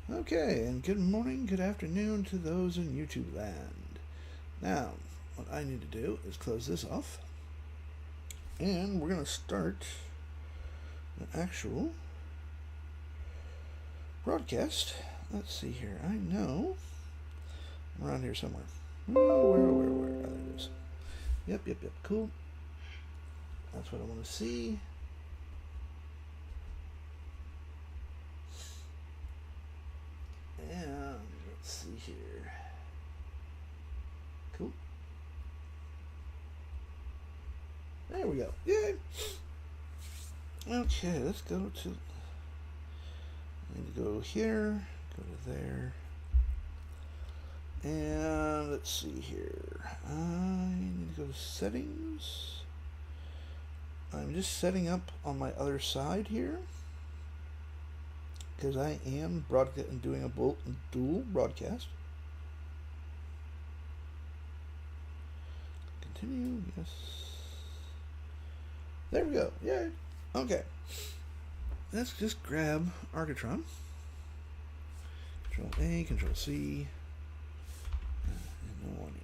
Okay, and good morning, good afternoon to those in YouTube land. Now, what I need to do is close this off, and we're going to start an actual broadcast. Let's see here. I know I'm around here somewhere. Where? Oh, there it is. Yep. Cool. That's what I want to see. And let's see here. Cool. There we go. Yay! Okay, let's go to. I need to go here, go to there. And let's see here. I need to go to settings. I'm just setting up on my other side here, because I am doing a dual broadcast. Continue, yes. There we go, yay. Okay. Let's just grab Architron. Control A, Control C. And no warning.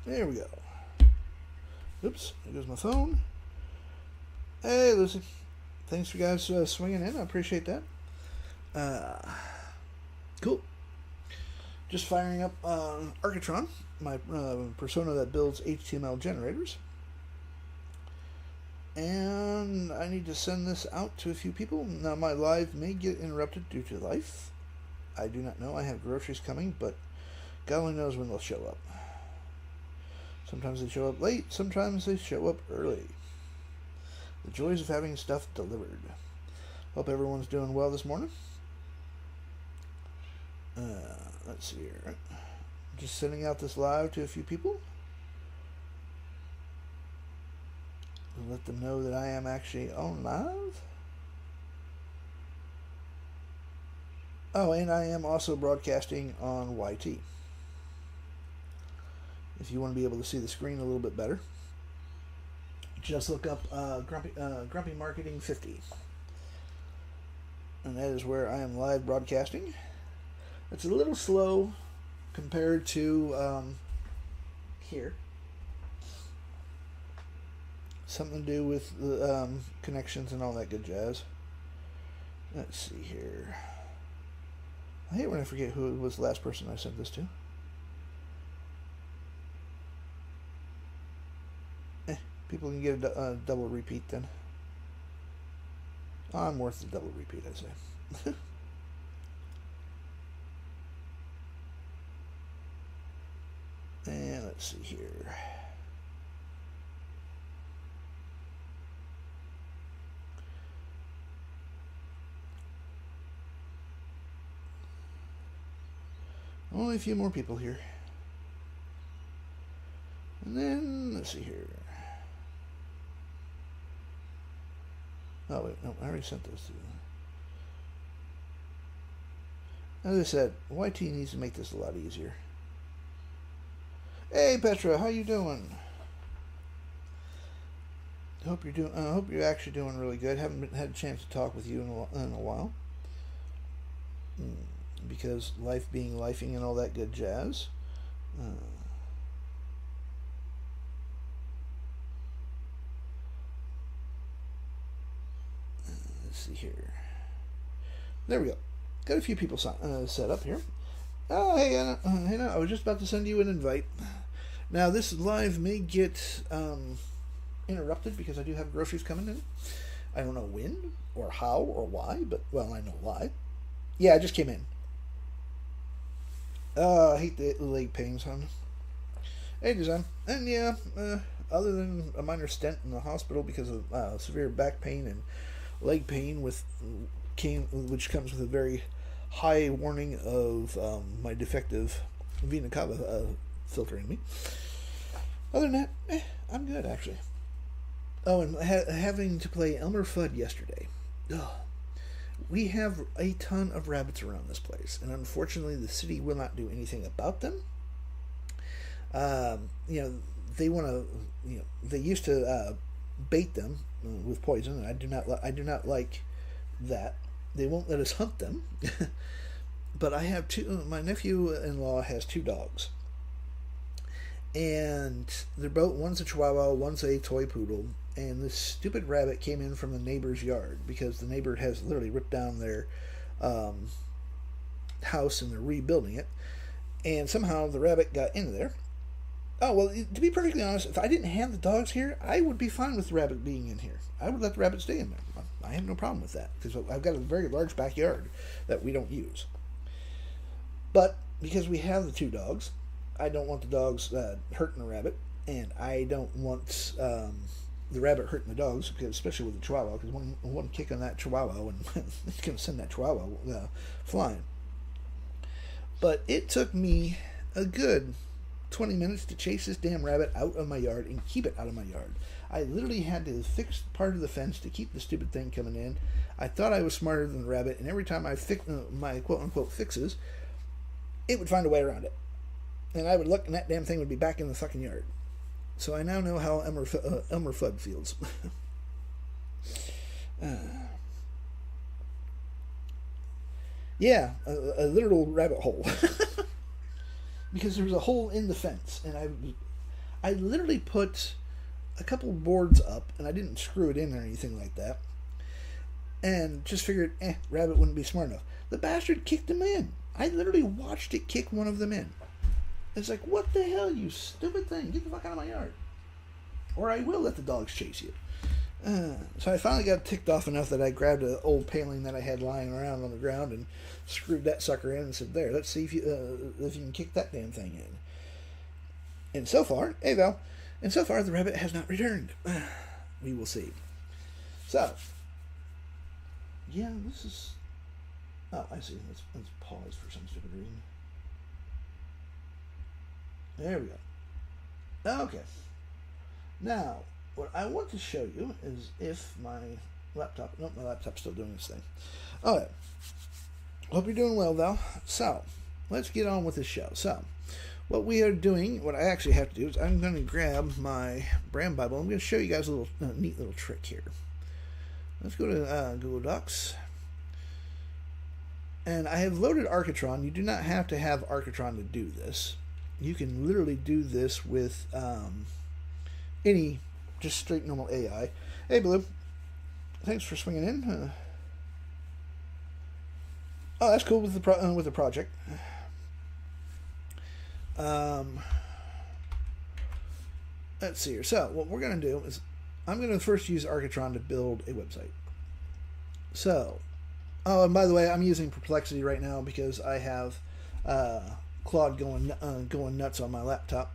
There we go. Oops, there goes my phone. Hey, Lucy. Thanks for you guys swinging in. I appreciate that. Cool. Just firing up Architron, my persona that builds HTML generators. And I need to send this out to a few people. Now, my live may get interrupted due to life. I do not know. I have groceries coming, but God only knows when they'll show up. Sometimes they show up late, sometimes they show up early. The joys of having stuff delivered. Hope everyone's doing well this morning. Let's see here. Just sending out this live to a few people. Let them know that I am actually on live. Oh, and I am also broadcasting on YT. If you want to be able to see the screen a little bit better, just look up Grumpy Marketing 50. And that is where I am live broadcasting. It's a little slow compared to here. Something to do with the connections and all that good jazz. Let's see here. I hate when I forget who was the last person I sent this to. People can get a double repeat then. I'm worth the double repeat, I say. And let's see here. Only a few more people here. And then, let's see here. Oh, wait, no, I already sent those to them. As I said, YT needs to make this a lot easier. Hey, Petra, how you doing? Hope you're actually doing really good. Haven't had a chance to talk with you in a while. Because life being lifing and all that good jazz. Let's see here. There we go. Got a few people set up here. Oh, hey, Anna, I was just about to send you an invite. Now, this live may get interrupted because I do have groceries coming in. I don't know when or how or why, but, well, I know why. Yeah, I just came in. I hate the leg pains, hon. Hey, Design. And yeah, other than a minor stent in the hospital because of severe back pain and leg pain, which comes with a very high warning of my defective vena cava filter in me. Other than that, I'm good, actually. Oh, and having to play Elmer Fudd yesterday. Ugh. We have a ton of rabbits around this place, and unfortunately the city will not do anything about them. they want to, they used to bait them with poison, and I do not like that. They won't let us hunt them. But I have two. My nephew-in-law has two dogs, and they're both, one's a Chihuahua, one's a toy poodle. And this stupid rabbit came in from the neighbor's yard because the neighbor has literally ripped down their house and they're rebuilding it. And somehow the rabbit got into there. Oh, well, to be perfectly honest, if I didn't have the dogs here, I would be fine with the rabbit being in here. I would let the rabbit stay in there. I have no problem with that because I've got a very large backyard that we don't use. But because we have the two dogs, I don't want the dogs hurting the rabbit, and I don't want the rabbit hurting the dogs, because, especially with the Chihuahua, because one kick on that Chihuahua and it's going to send that Chihuahua flying. But it took me a good 20 minutes to chase this damn rabbit out of my yard and keep it out of my yard. I literally had to fix part of the fence to keep the stupid thing coming in. I thought I was smarter than the rabbit, and every time I fix my quote-unquote fixes, it would find a way around it. And I would look, and that damn thing would be back in the fucking yard. So I now know how Elmer Fudd feels. Yeah, a literal rabbit hole. Because there was a hole in the fence, and I literally put a couple boards up, and I didn't screw it in or anything like that, and just figured, rabbit wouldn't be smart enough. The bastard kicked him in. I literally watched it kick one of them in. It's like, what the hell, you stupid thing? Get the fuck out of my yard. Or I will let the dogs chase you. So I finally got ticked off enough that I grabbed an old paling that I had lying around on the ground and screwed that sucker in and said, there, let's see if you can kick that damn thing in. And so far, hey Val, and so far the rabbit has not returned. We will see. So, yeah, this is... Oh, I see. Let's pause for some stupid reason. There we go. Okay. Now, what I want to show you is if my laptop... Nope, my laptop's still doing this thing. Okay. Hope you're doing well, Val. So, let's get on with the show. So, what we are doing, what I actually have to do is I'm going to grab my brand Bible. I'm going to show you guys a little neat little trick here. Let's go to Google Docs. And I have loaded Architron. You do not have to have Architron to do this. You can literally do this with any just straight normal AI. Hey, Blue. Thanks for swinging in. Oh, that's cool with the project. Let's see here. So, what we're going to do is I'm going to first use Architron to build a website. So, oh, and by the way, I'm using Perplexity right now because I have Claude going nuts on my laptop,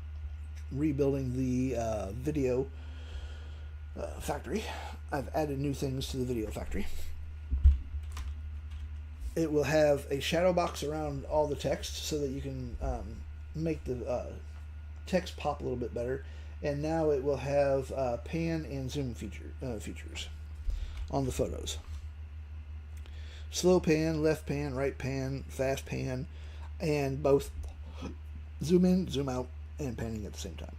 rebuilding the video factory. I've added new things to the video factory. It will have a shadow box around all the text so that you can make the text pop a little bit better. And now it will have pan and zoom features on the photos. Slow pan, left pan, right pan, fast pan, and both zoom in, zoom out, and panning at the same time.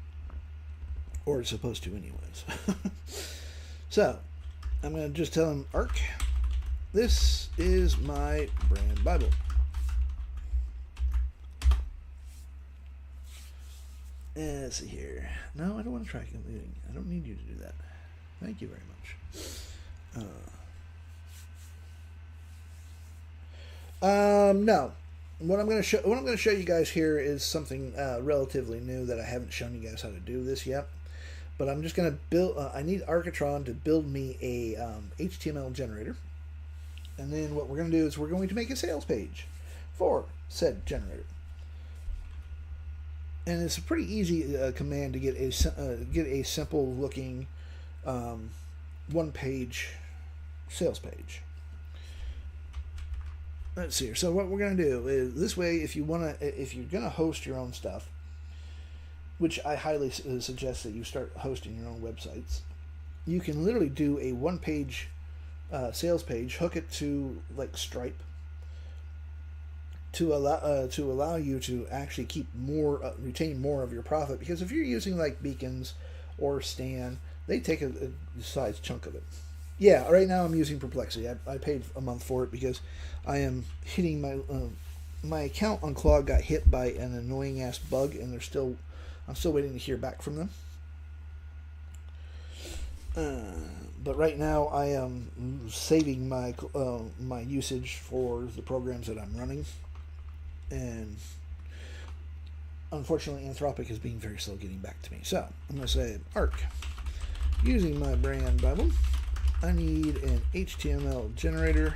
Or it's supposed to anyways. So, I'm going to just tell him, Arc, this is my brand Bible. Let's see here. No, I don't want to track anything. I don't need you to do that. Thank you very much. No. What I'm going to show you guys here is something relatively new that I haven't shown you guys how to do this yet. But I'm just going to build. I need Architron to build me a HTML generator, and then what we're going to do is we're going to make a sales page for said generator. And it's a pretty easy command to get a simple looking one-page sales page. Let's see here. So what we're going to do is this way, if you're going to host your own stuff, which I highly suggest that you start hosting your own websites, you can literally do a one-page sales page, hook it to like Stripe, to allow you to actually keep more, retain more of your profit. Because if you're using like beacons or Stan, they take a size chunk of it. Yeah, right now I'm using Perplexity. I paid a month for it because I am hitting my account on Claude got hit by an annoying ass bug, and I'm still waiting to hear back from them. But right now I am saving my my usage for the programs that I'm running, and unfortunately Anthropic is being very slow getting back to me. So I'm going to say ARC. Using my brand Bible, I need an HTML generator.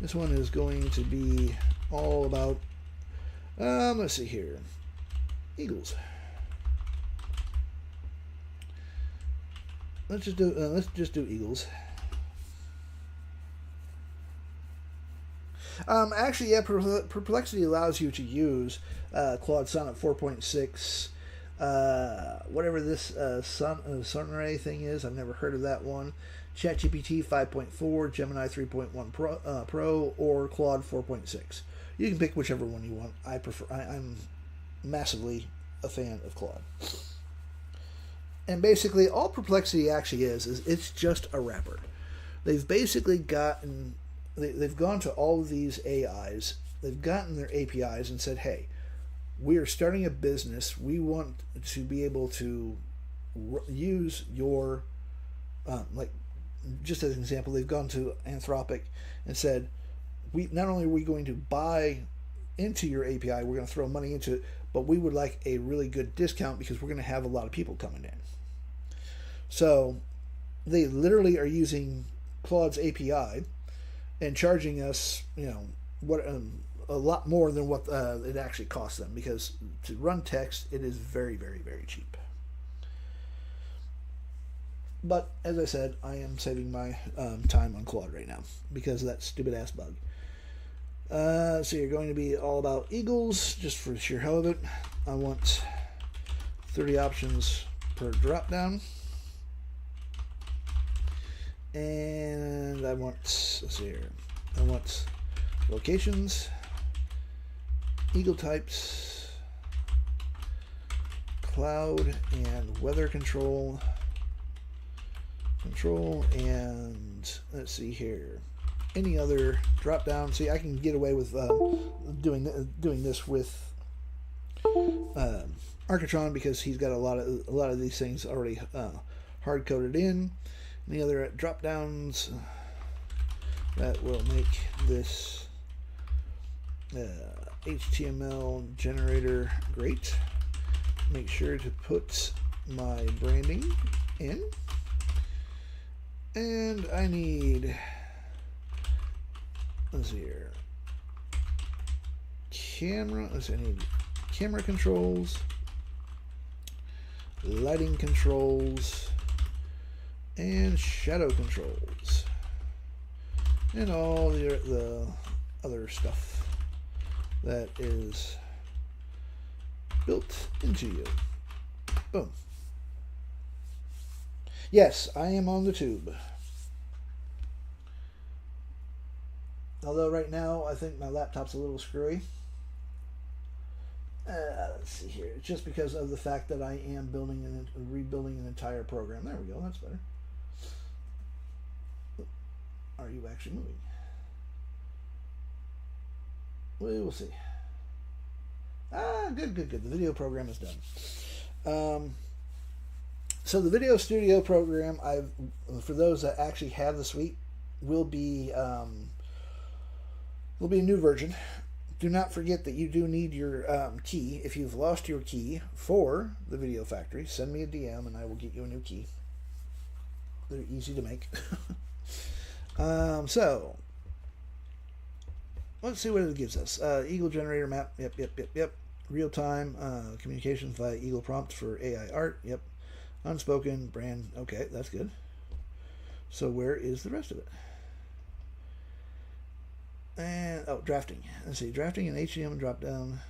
This one is going to be all about, let's see here, eagles. Let's just do eagles. Actually, yeah, Perplexity allows you to use Claude Sonnet 4.6. Whatever this Sunray thing is, I've never heard of that one. ChatGPT 5.4, Gemini 3.1 Pro, or Claude 4.6. You can pick whichever one you want. I'm massively a fan of Claude. And basically, all Perplexity actually is it's just a wrapper. They've basically they've gone to all of these AIs, they've gotten their APIs and said, hey, we are starting a business. We want to be able to use your, like, just as an example, they've gone to Anthropic and said, we not only are we going to buy into your API, we're going to throw money into it, but we would like a really good discount because we're going to have a lot of people coming in. So they literally are using Claude's API and charging us, a lot more than what it actually costs them, because to run text, it is very, very, very cheap. But as I said, I am saving my time on Claude right now because of that stupid ass bug. So you're going to be all about eagles, just for sheer hell of it. I want 30 options per drop down. And I want, let's see here, I want locations, eagle types, cloud and weather control, and let's see here, any other drop down. See, I can get away with doing this with Architron because he's got a lot of these things already hard coded in. Any other drop downs that will make this HTML generator great. Make sure to put my branding in, and I need, let's see here, I need camera controls, lighting controls, and shadow controls, and all the other stuff that is built into you. Boom. Yes, I am on the tube. Although right now I think my laptop's a little screwy. Let's see here. It's just because of the fact that I am rebuilding an entire program. There we go. That's better. Are you actually moving? We will see. Good. The video program is done. So the Video Studio program, for those that actually have the suite, will be a new version. Do not forget that you do need your key. If you've lost your key for the Video Factory, send me a DM and I will get you a new key. They're easy to make. So let's see what it gives us. Eagle generator map. Yep. Real time communications via Eagle prompt for AI art. Yep. Unspoken brand. Okay, that's good. So where is the rest of it? And drafting. Let's see, drafting and HTML drop down.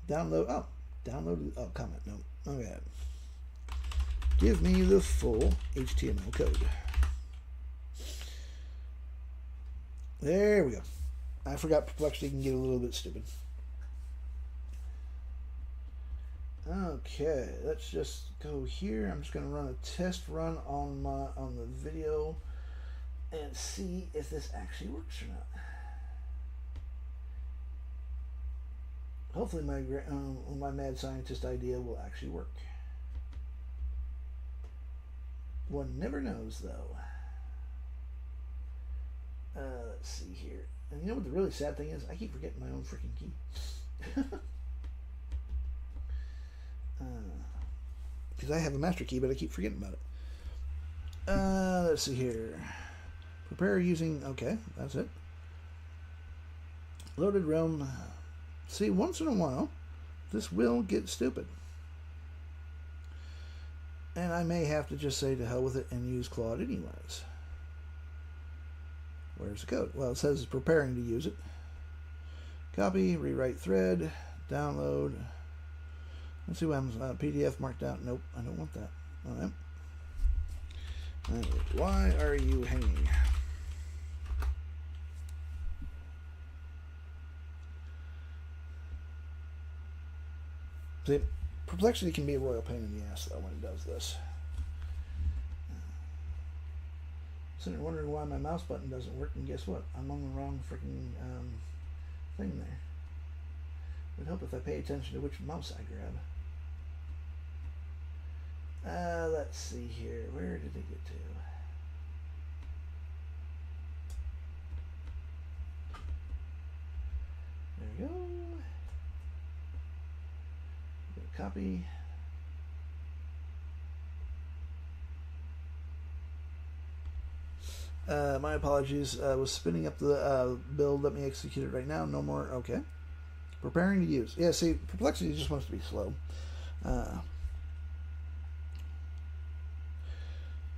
Download. Download. Comment. No. Okay. Give me the full HTML code. There we go. I forgot Perplexity can get a little bit stupid. Okay, let's just go here. I'm just going to run a test run on the video and see if this actually works or not. Hopefully my mad scientist idea will actually work. One never knows, though. Let's see here. And you know what the really sad thing is? I keep forgetting my own freaking key. Because I have a master key, but I keep forgetting about it. Let's see here. Prepare using... Okay, that's it. Loaded realm. See, once in a while, this will get stupid. And I may have to just say to hell with it and use Claude anyways. Where's the code? Well, it says it's preparing to use it. Copy, rewrite thread, download. Let's see what happens. PDF marked out. Nope, I don't want that. All right. Why are you hanging? See, Perplexity can be a royal pain in the ass, though, when it does this. Sitting there wondering why my mouse button doesn't work, and guess what? I'm on the wrong freaking thing there. It would help if I pay attention to which mouse I grab. Let's see here. Where did it get to? There we go. Copy. My apologies. Was spinning up the build. Let me execute it right now. No more. Okay. Preparing to use. Yeah, see, Perplexity just wants to be slow.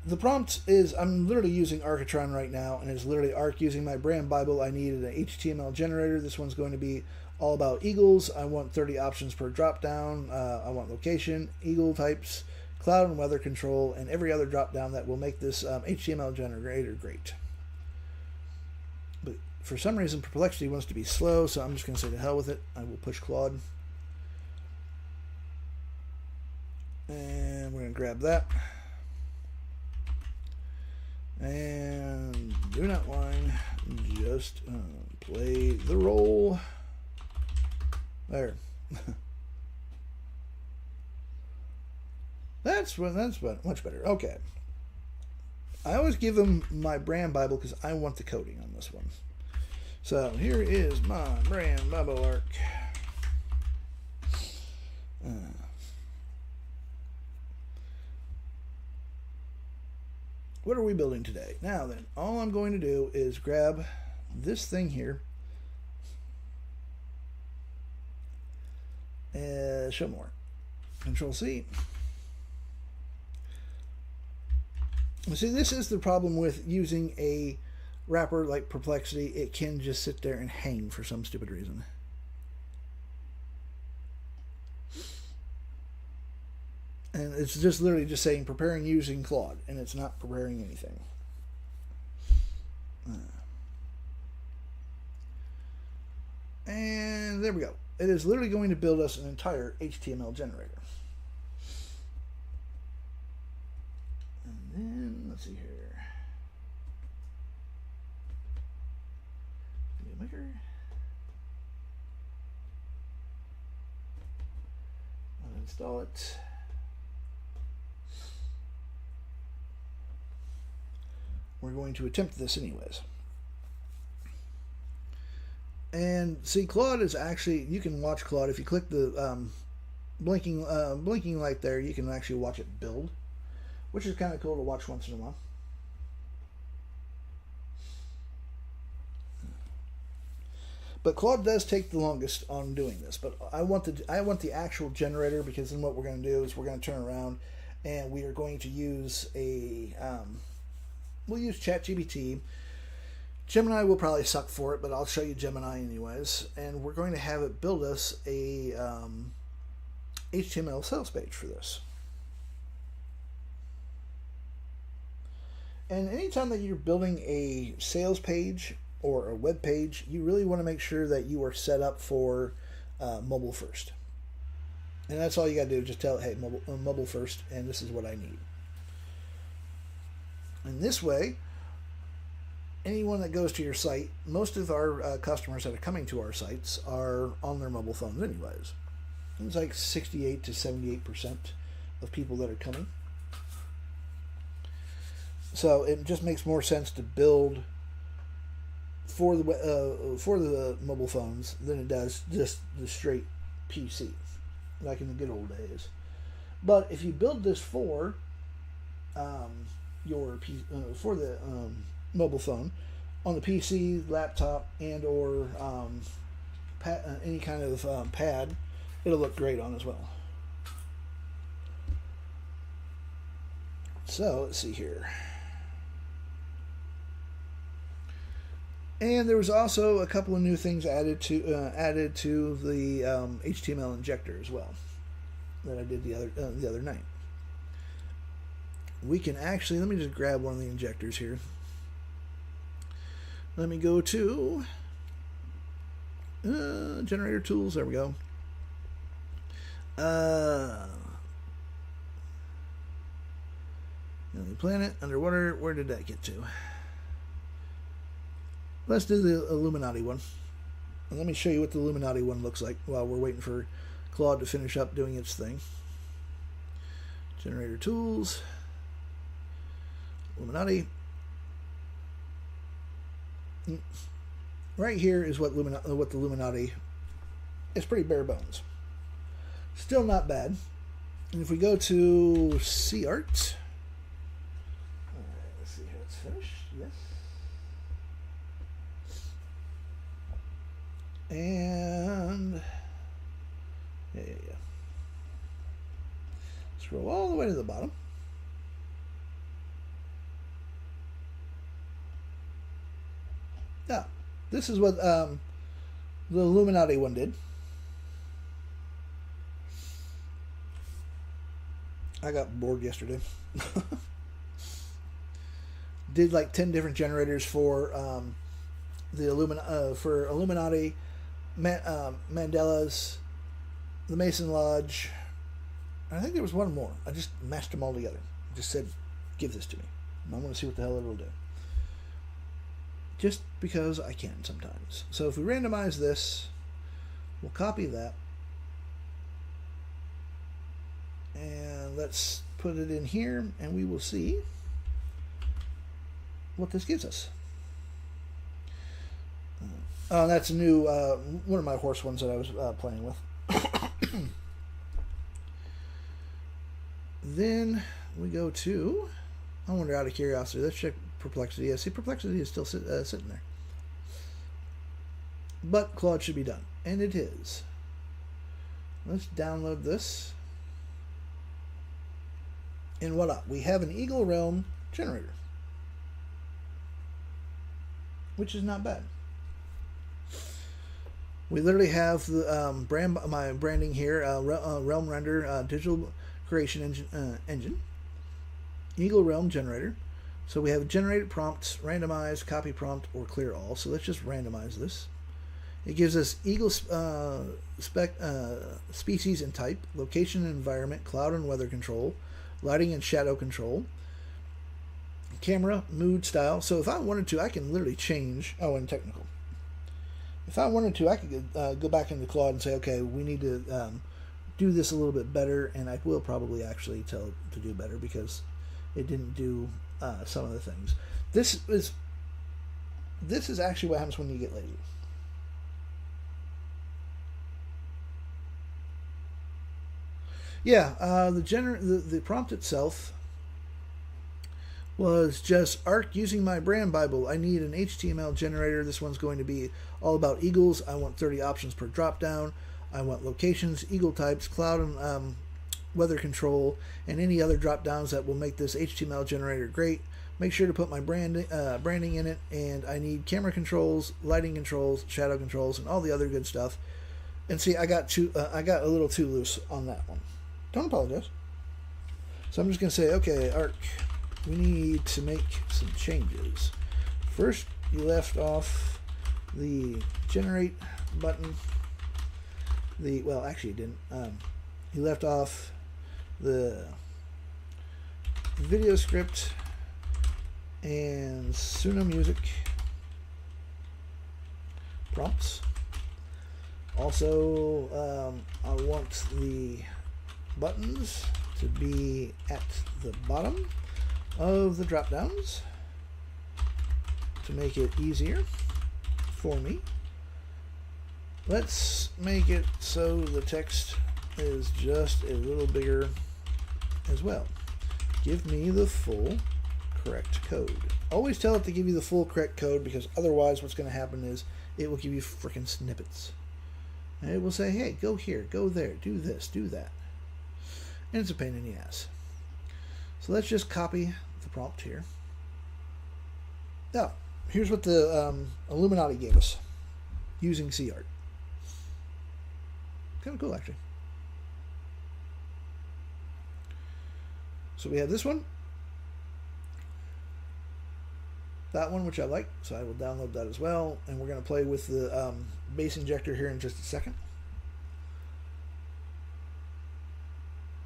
The prompt is, I'm literally using Architron right now, and it's literally Arc using my brand Bible. I needed an HTML generator. This one's going to be all about eagles. I want 30 options per drop down. I want location, eagle types, cloud and weather control, and every other drop down that will make this HTML generator great. But for some reason, Perplexity wants to be slow, so I'm just going to say to hell with it. I will push Claude. And we're going to grab that. And do not whine, just play the role. There. That's much better. Okay. I always give them my brand Bible because I want the coding on this one. So here is my brand Bible arc. What are we building today? Now then, all I'm going to do is grab this thing here. Show more. Control C. See, this is the problem with using a wrapper like Perplexity. It can just sit there and hang for some stupid reason. And it's just literally just saying preparing using Claude, and it's not preparing anything. And there we go. It is literally going to build us an entire HTML generator. And then, let's see here. Video maker. Uninstall it. We're going to attempt this anyways. And see, Claude is actually, you can watch Claude. If you click the blinking light there, you can actually watch it build, which is kind of cool to watch once in a while. But Claude does take the longest on doing this. But I want the actual generator, because then what we're going to do is we're going to turn around and we are going to use a we'll use ChatGPT. Gemini will probably suck for it, but I'll show you Gemini anyways. And we're going to have it build us a HTML sales page for this. And anytime that you're building a sales page, or a web page, you really want to make sure that you are set up for mobile first. And that's all you got to do. Just tell it, hey, mobile first, and this is what I need. And this way, anyone that goes to your site, most of our customers that are coming to our sites are on their mobile phones anyways. It's like 68 to 78% of people that are coming. So it just makes more sense to build for the mobile phones than it does just the straight PC, like in the good old days. But if you build this for for the mobile phone on the PC, laptop, and or any kind of pad, it'll look great on as well. So let's see here. And there was also a couple of new things added to the HTML injector as well that I did the other night. We can actually, let me just grab one of the injectors here. Let me go to generator tools. There we go. Planet, underwater. Where did that get to? Let's do the Illuminati one. And let me show you what the Illuminati one looks like while we're waiting for Claude to finish up doing its thing. Generator tools. Illuminati. Right here is what the Illuminati. It's pretty bare bones. Still not bad. And if we go to C Art. Alright, let's see how it's finished. Yes. And yeah. Scroll all the way to the bottom. Yeah, this is what the Illuminati one did. I got bored yesterday. Did like 10 different generators for the Illuminati, Mandela's, the Mason Lodge. I think there was one more. I just mashed them all together. Just said, give this to me. And I want to see what the hell it'll do. Just because I can sometimes. So if we randomize this, we'll copy that. And let's put it in here, and we will see what this gives us. Oh, that's a new, one of my horse ones that I was playing with. Then we go to, I wonder, out of curiosity, let's check Perplexity. Yeah, see, Perplexity is still sitting there. But Claude should be done. And it is. Let's download this. And voila, we have an Eagle Realm generator. Which is not bad. We literally have the my branding here, Realm Render Digital Creation Engine. Eagle Realm generator. So we have generated prompts, randomize, copy prompt, or clear all. So let's just randomize this. It gives us Eagle species and type, location and environment, cloud and weather control, lighting and shadow control, camera, mood, style. So if I wanted to, I can literally change, and technical. If I wanted to, I could go back into Claude and say, okay, we need to do this a little bit better, and I will probably actually tell it to do better because it didn't do some of the things. This is actually what happens when you get lazy. Yeah, the prompt itself was just Arc using my brand Bible. I need an HTML generator. This one's going to be all about eagles. I want 30 options per drop down. I want locations, eagle types, cloud and weather control, and any other drop downs that will make this HTML generator great. Make sure to put my branding in it, and I need camera controls, lighting controls, shadow controls, and all the other good stuff. And see, I got a little too loose on that one. Don't apologize. So I'm just going to say, okay, Arc, we need to make some changes. First, you left off the generate button. Well, actually, you didn't. You left off the video script and Suno music prompts. Also, I want the buttons to be at the bottom of the drop downs to make it easier for me. Let's make it so the text is just a little bigger as well. Give me the full correct code. Always tell it to give you the full correct code, because otherwise what's going to happen is it will give you freaking snippets. And it will say, hey, go here, go there, do this, do that. And it's a pain in the ass. So let's just copy the prompt here. Now, here's what the Illuminati gave us using CArt. Kind of cool, actually. So we have this one, that one, which I like, so I will download that as well. And we're going to play with the bass injector here in just a second.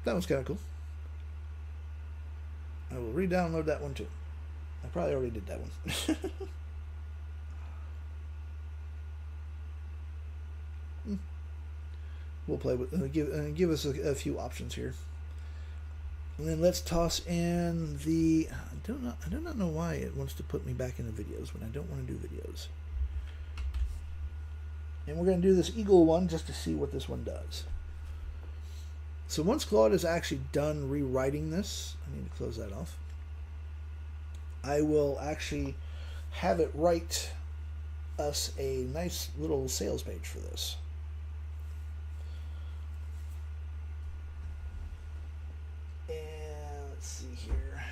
That one's kind of cool. I will re-download that one too. I probably already did that one. We'll play with give us a few options here, and then let's toss in the. I do not know why it wants to put me back into videos when I don't want to do videos. And we're going to do this Eagle one just to see what this one does. So once Claude is actually done rewriting this, I need to close that off. I will actually have it write us a nice little sales page for this. And let's see here.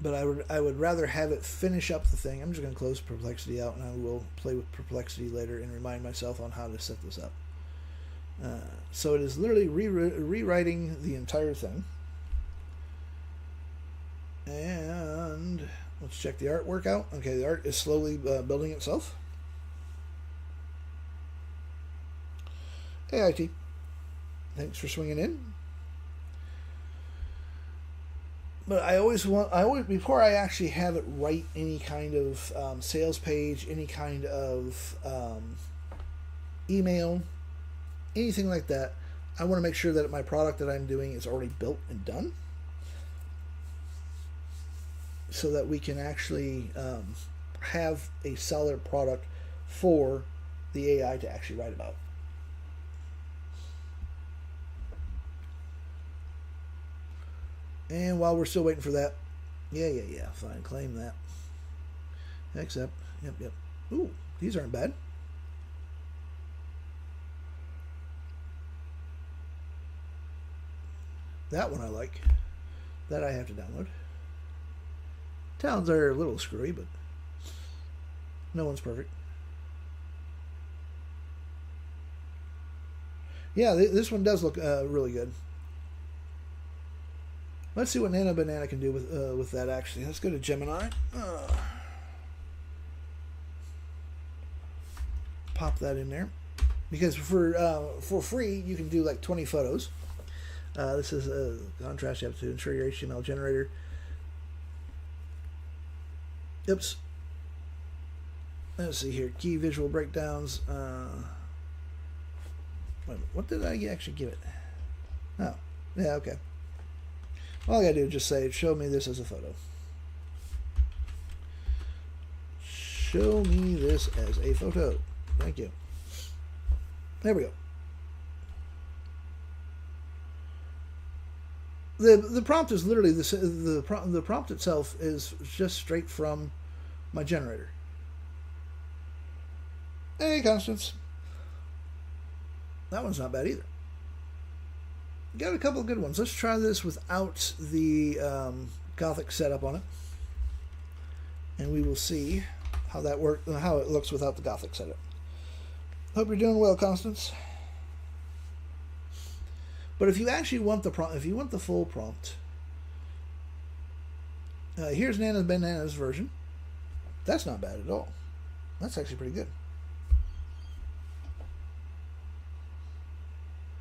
But I would rather have it finish up the thing. I'm just going to close Perplexity out, and I will play with Perplexity later and remind myself on how to set this up. So it is literally rewriting the entire thing. And let's check the artwork out. Okay, the art is slowly building itself. Hey, IT. Thanks for swinging in. But I always before I actually have it write any kind of sales page, any kind of email, anything like that, I want to make sure that my product that I'm doing is already built and done, so that we can actually have a solid product for the AI to actually write about. And while we're still waiting for that, yeah, fine, claim that. Accept, yep. Ooh, these aren't bad. That one I like. That I have to download. Towns are a little screwy, but no one's perfect. Yeah, this one does look really good. Let's see what Nana Banana can do with that, actually. Let's go to Gemini. Pop that in there. Because for free, you can do like 20 photos. This is a contrast. You have to ensure your HTML generator. Oops. Let's see here. Key visual breakdowns. Wait, what did I actually give it? Oh, yeah, okay. All I gotta do is just say, show me this as a photo. Show me this as a photo. Thank you. There we go. The prompt is literally the prompt itself is just straight from my generator. Hey, Constance. That one's not bad either. Got a couple of good ones. Let's try this without the Gothic setup on it, and we will see how that how it looks without the Gothic setup. Hope you're doing well, Constance. But if you actually want the prompt, if you want the full prompt, Here's Nana Banana's version. That's not bad at all. That's actually pretty good.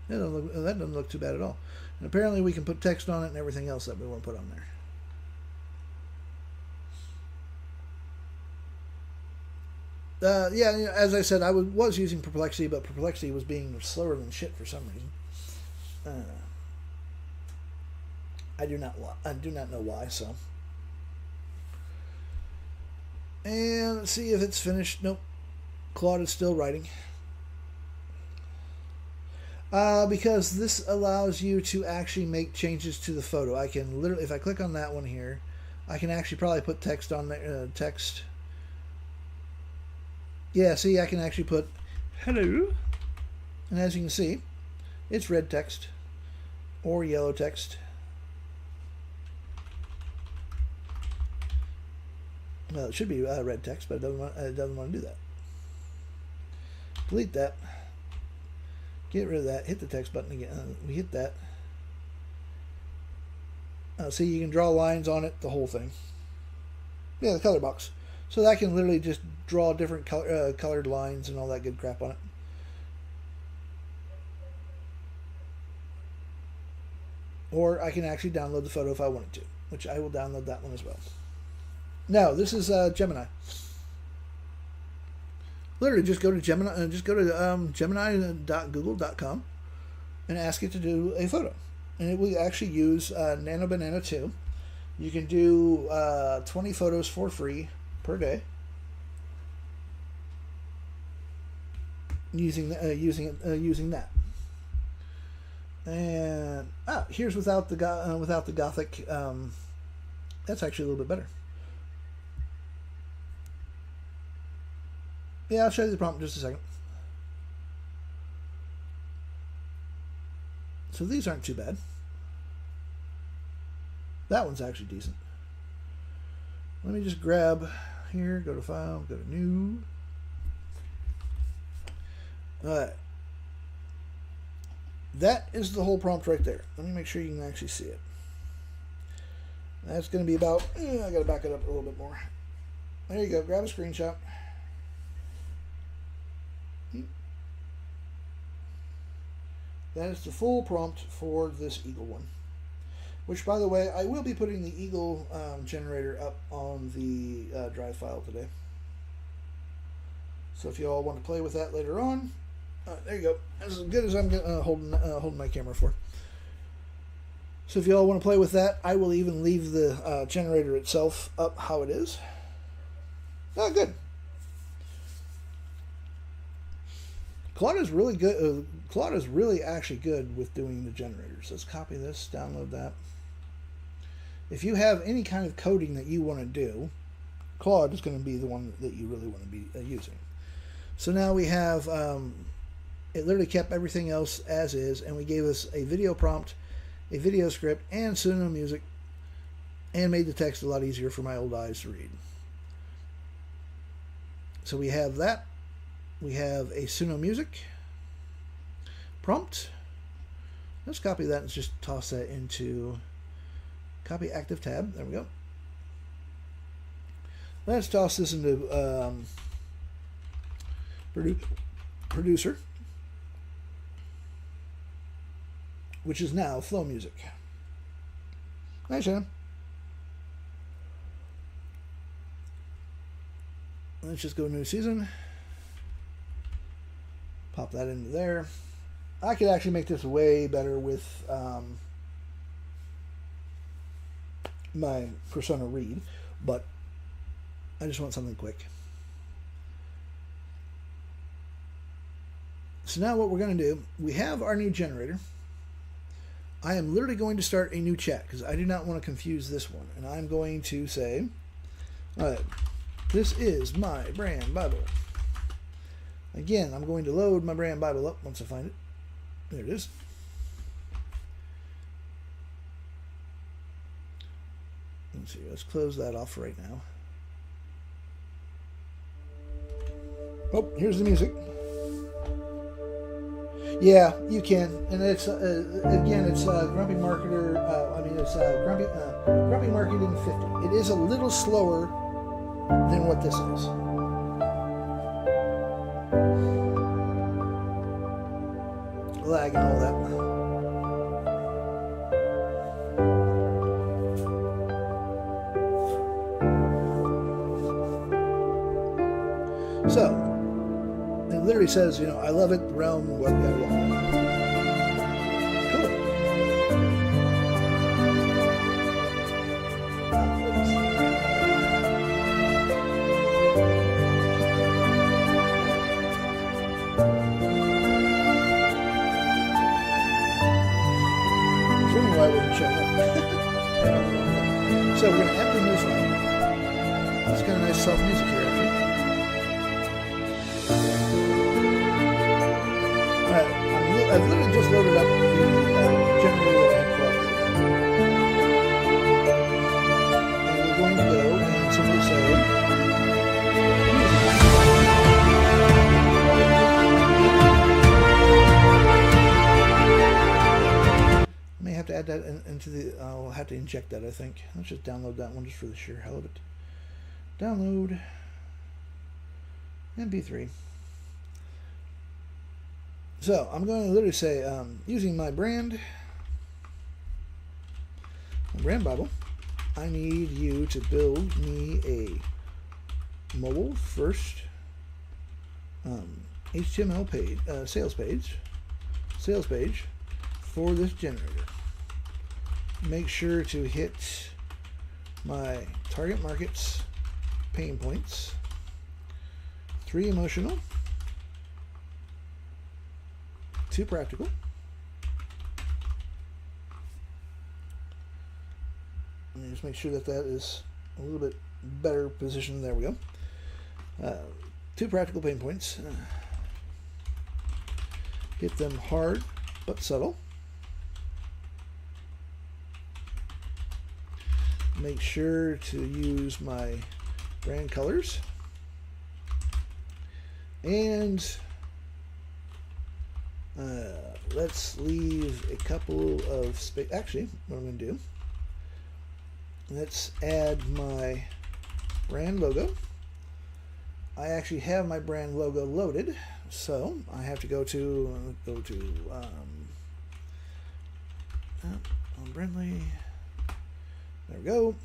That doesn't look too bad at all. And apparently we can put text on it and everything else that we want to put on there. Yeah, as I said, I was using Perplexity, but Perplexity was being slower than shit for some reason. I do not know why. So, and let's see if it's finished. Nope, Claude is still writing. Because this allows you to actually make changes to the photo. I can literally, if I click on that one here, I can actually probably put text on there. Text. Yeah, see, I can actually put hello, and as you can see, it's red text or yellow text. Well, it should be red text, but it doesn't want to do that. Delete that. Get rid of that. Hit the text button again. We hit that. See, you can draw lines on it, the whole thing. Yeah, the color box. So that I can literally just draw different colored lines and all that good crap on it. Or I can actually download the photo if I wanted to, which I will download that one as well. Now, this is Gemini. Literally, just go to Gemini. Just go to gemini.google.com and ask it to do a photo, and it will actually use Nano Banana 2. You can do 20 photos for free per day using that. And here's without the Gothic. That's actually a little bit better. Yeah, I'll show you the prompt in just a second. So these aren't too bad. That one's actually decent. Let me just grab here, go to File, go to New. Alright. That is the whole prompt right there. Let me make sure you can actually see it. That's going to be about, I got to back it up a little bit more. There you go, grab a screenshot. That is the full prompt for this Eagle one. Which, by the way, I will be putting the Eagle generator up on the drive file today. So if you all want to play with that later on, there you go. That's as good as I'm holding my camera for. So if you all want to play with that, I will even leave the generator itself up how it is. Oh, good. Claude is really good. Claude is really actually good with doing the generators. Let's copy this, download that. If you have any kind of coding that you want to do, Claude is going to be the one that you really want to be using. So now we have, it literally kept everything else as is, and we gave us a video prompt, a video script, and pseudo music, and made the text a lot easier for my old eyes to read. So we have that. We have a Suno music prompt. Let's copy that and just toss that into copy active tab. There we go. Let's toss this into producer, which is now flow music. Hi, Shannon. Let's just go new season. Pop that into there. I could actually make this way better with my Persona Read, but I just want something quick. So now what we're going to do, we have our new generator. I am literally going to start a new chat because I do not want to confuse this one. And I'm going to say, all right, this is my brand Bible. Again, I'm going to load my brand Bible up once I find it. There it is. Let's see, let's close that off right now. Oh, here's the music. Yeah, you can, and it's again, it's Grumpy Marketer. It's Grumpy Marketing 50. It is a little slower than what this is. Lag and all that. So, it literally says, I love it, realm, what, blah, blah. Cool. I was wondering why it wasn't showing up. So we're going to add the new file. It's got a nice soft music here, actually. I've literally just loaded up the generator that I plugged in. And we're going to go and simply say, I may have to add that into the, I'll have to inject that, I think. Let's just download that one just for the sheer hell of it. Download MP3. So I'm going to literally say, using my brand Bible, I need you to build me a mobile first HTML page, sales page for this generator. Make sure to hit my target markets, pain points, 3 emotional, 2 practical. Let me just make sure that is a little bit better positioned. There we go. 2 practical pain points. Hit them hard but subtle. Make sure to use my brand colors. And let's leave a couple of space. Actually, what I'm going to do, let's add my brand logo. I actually have my brand logo loaded, so I have to go to on Brandly. There we go.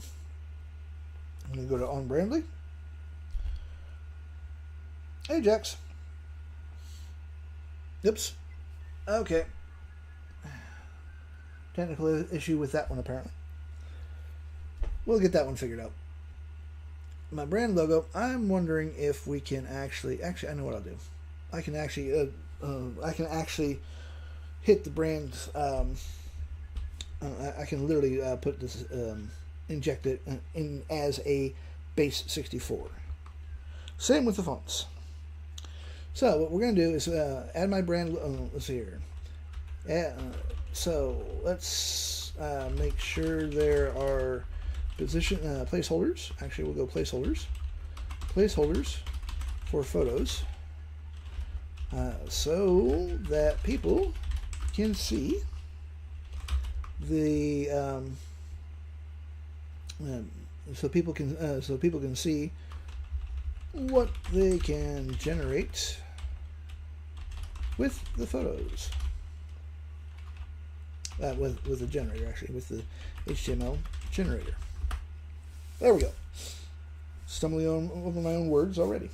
I'm going to go to on Brandly. Ajax. Oops. Okay. Technical issue with that one, apparently. We'll get that one figured out. My brand logo, I'm wondering if we can actually I know what I'll do. I can actually hit the brand, I can literally put this, inject it in as a base 64. Same with the fonts. So what we're going to do is add my brand. Let's see here. So let's make sure there are position placeholders. Actually, we'll go placeholders for photos, so that people can see the so people can see what they can generate with the photos, with the generator, actually, with the HTML generator. There we go. Stumbling over my own words already.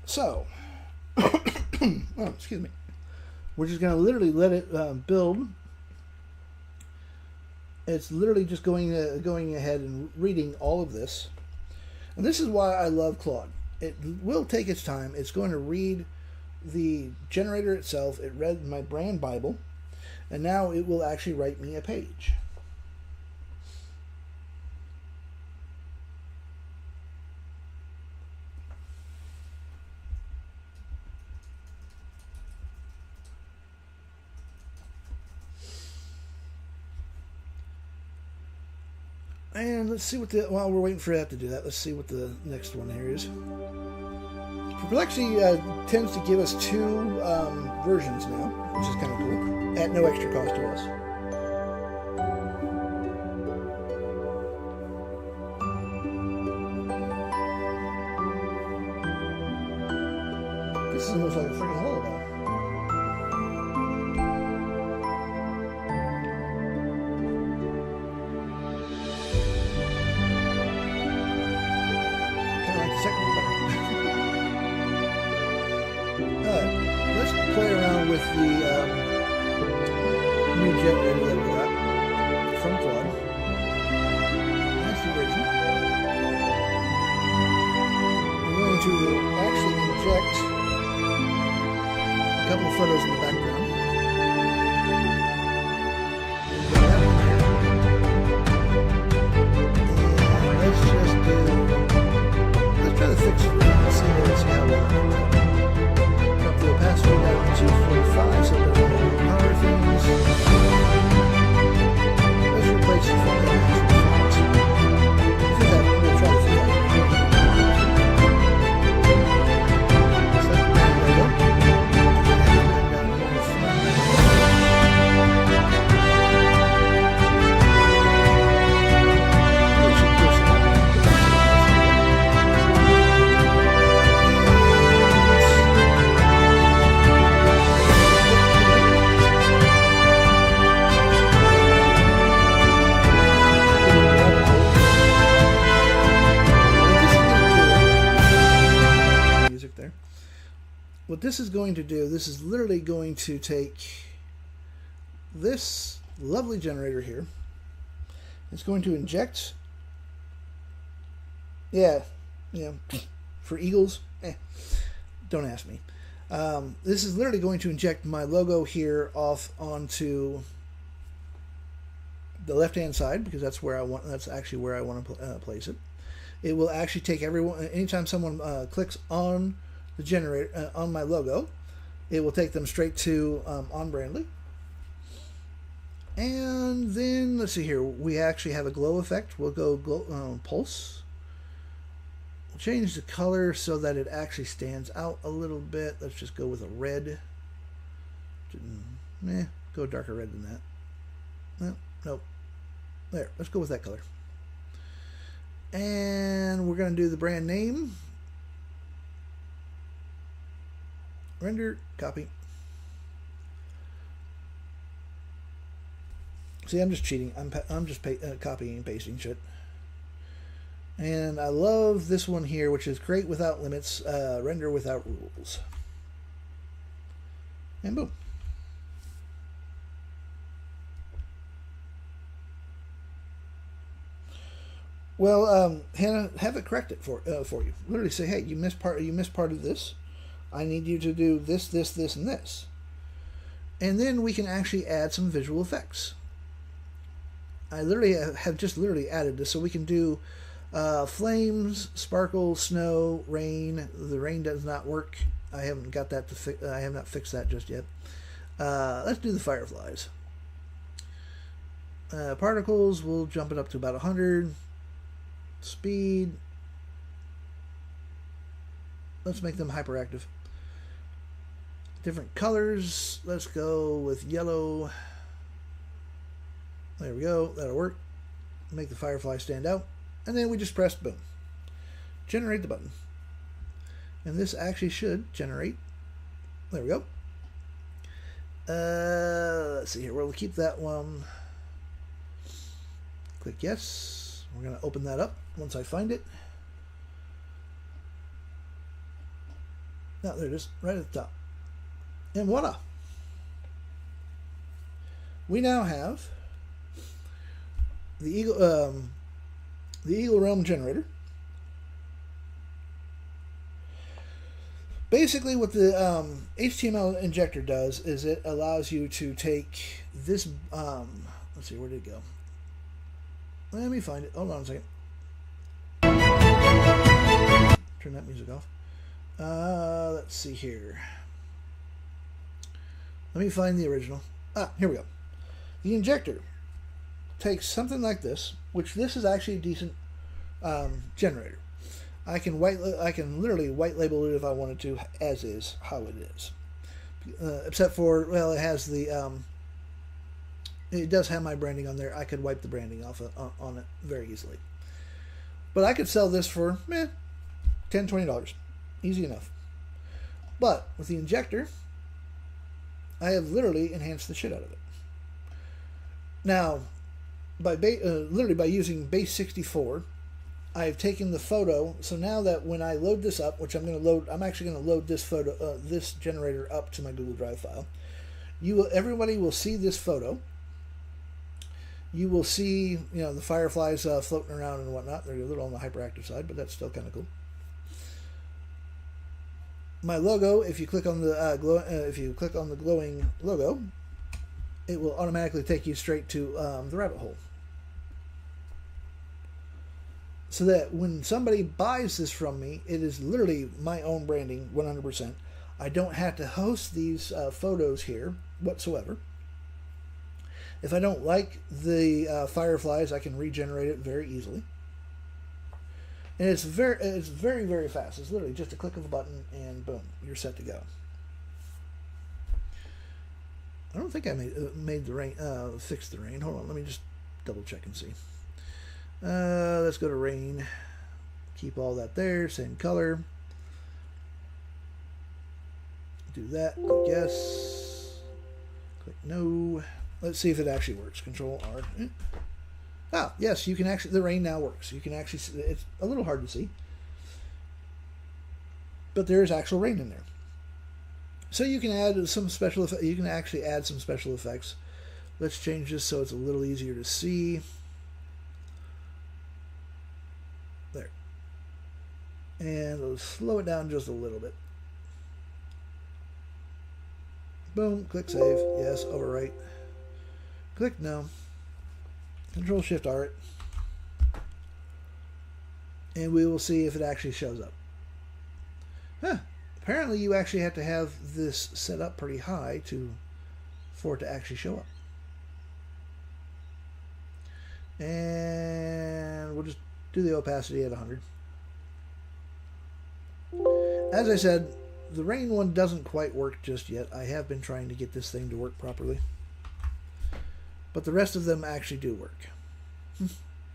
So, oh, excuse me. We're just going to literally let it build. It's literally just going ahead and reading all of this. And this is why I love Claude. It will take its time. It's going to read the generator itself. It read my brand Bible. And now it will actually write me a page. And let's see what while we're waiting for that to do that, let's see what the next one here is. Perplexity tends to give us two versions now, which is kind of cool, at no extra cost to us. This is almost like a freaking hologram. Let's play around with the new generator that we got from Claude. That's the original. We're going to actually inject a couple of photos in the background. And let's try to fix it and see how well it comes out. The opacity down to 245 so that we don't power things. Let's replace the front end. We'll try to figure that. Select the brand logo. What this is going to do, this is literally going to take this lovely generator here. It's going to inject, for eagles, don't ask me. This is literally going to inject my logo here off onto the left-hand side because that's where I want. That's actually where I want to place it. It will actually take everyone. Anytime someone clicks on the generator on my logo, it will take them straight to on Brandly. And then let's see here, we actually have a glow effect. We'll go pulse. We'll change the color so that it actually stands out a little bit. Let's just go with a red. Go darker red than that. Nope. There, let's go with that color. And we're going to do the brand name. Render, copy. See, I'm just cheating. I'm just copying and pasting shit. And I love this one here, which is create without limits, render without rules. And boom. Well, Hannah, have it correct it for you. Literally say, hey, you missed part of this. I need you to do this, this, this, and this. And then we can actually add some visual effects. I literally have just added this, so we can do flames, sparkle, snow, rain. The rain does not work. I haven't got that to fix. I have not fixed that just yet. Let's do the fireflies. Particles, we'll jump it up to about 100. Speed. Let's make them hyperactive. Different colors. Let's go with yellow. There we go. That'll work. Make the firefly stand out. And then we just press boom. Generate the button. And this actually should generate. There we go. Let's see here. We'll keep that one. Click yes. We're going to open that up once I find it. Now, there it is, right at the top. And voila. We now have the Eagle Realm generator. Basically, what the HTML injector does is it allows you to take this. Let's see, where did it go? Let me find it. Hold on a second. Turn that music off. Let's see here. Let me find the original. Here we go. The injector takes something like this, which this is actually a decent generator. I can literally white label it if I wanted to, as is, how it is. Except for, well, it has the it does have my branding on there. I could wipe the branding off on it very easily. But I could sell this for $10, $20. Easy enough. But with the injector, I have literally enhanced the shit out of it. Now, literally by using base 64, I've taken the photo. So now that when I load this up, which I'm actually going to load this photo, this generator up to my Google Drive file. Everybody will see this photo. You will see, the fireflies floating around and whatnot. They're a little on the hyperactive side, but that's still kind of cool. My logo, if you click on the glowing logo, it will automatically take you straight to the rabbit hole. So that when somebody buys this from me, it is literally my own branding, 100%. I don't have to host these photos here whatsoever. If I don't like the fireflies, I can regenerate it very easily. And it's very, very fast. It's literally just a click of a button and boom, you're set to go. I don't think I made the rain, fixed the rain. Hold on, let me just double check and see. Let's go to rain. Keep all that there, same color. Do that, click yes. Click no. Let's see if it actually works. Control R. Ah, yes, you can actually, the rain now works. You can actually see, it's a little hard to see, but there is actual rain in there. So you can add some special effects. You can actually add some special effects. Let's change this so it's a little easier to see. There. And we'll slow it down just a little bit. Boom, click save. Yes, overwrite. Click no. Control Shift R it. And we will see if it actually shows up. Huh. Apparently you actually have to have this set up pretty high for it to actually show up. And we'll just do the opacity at 100. As I said, the rain one doesn't quite work just yet. I have been trying to get this thing to work properly. But the rest of them actually do work.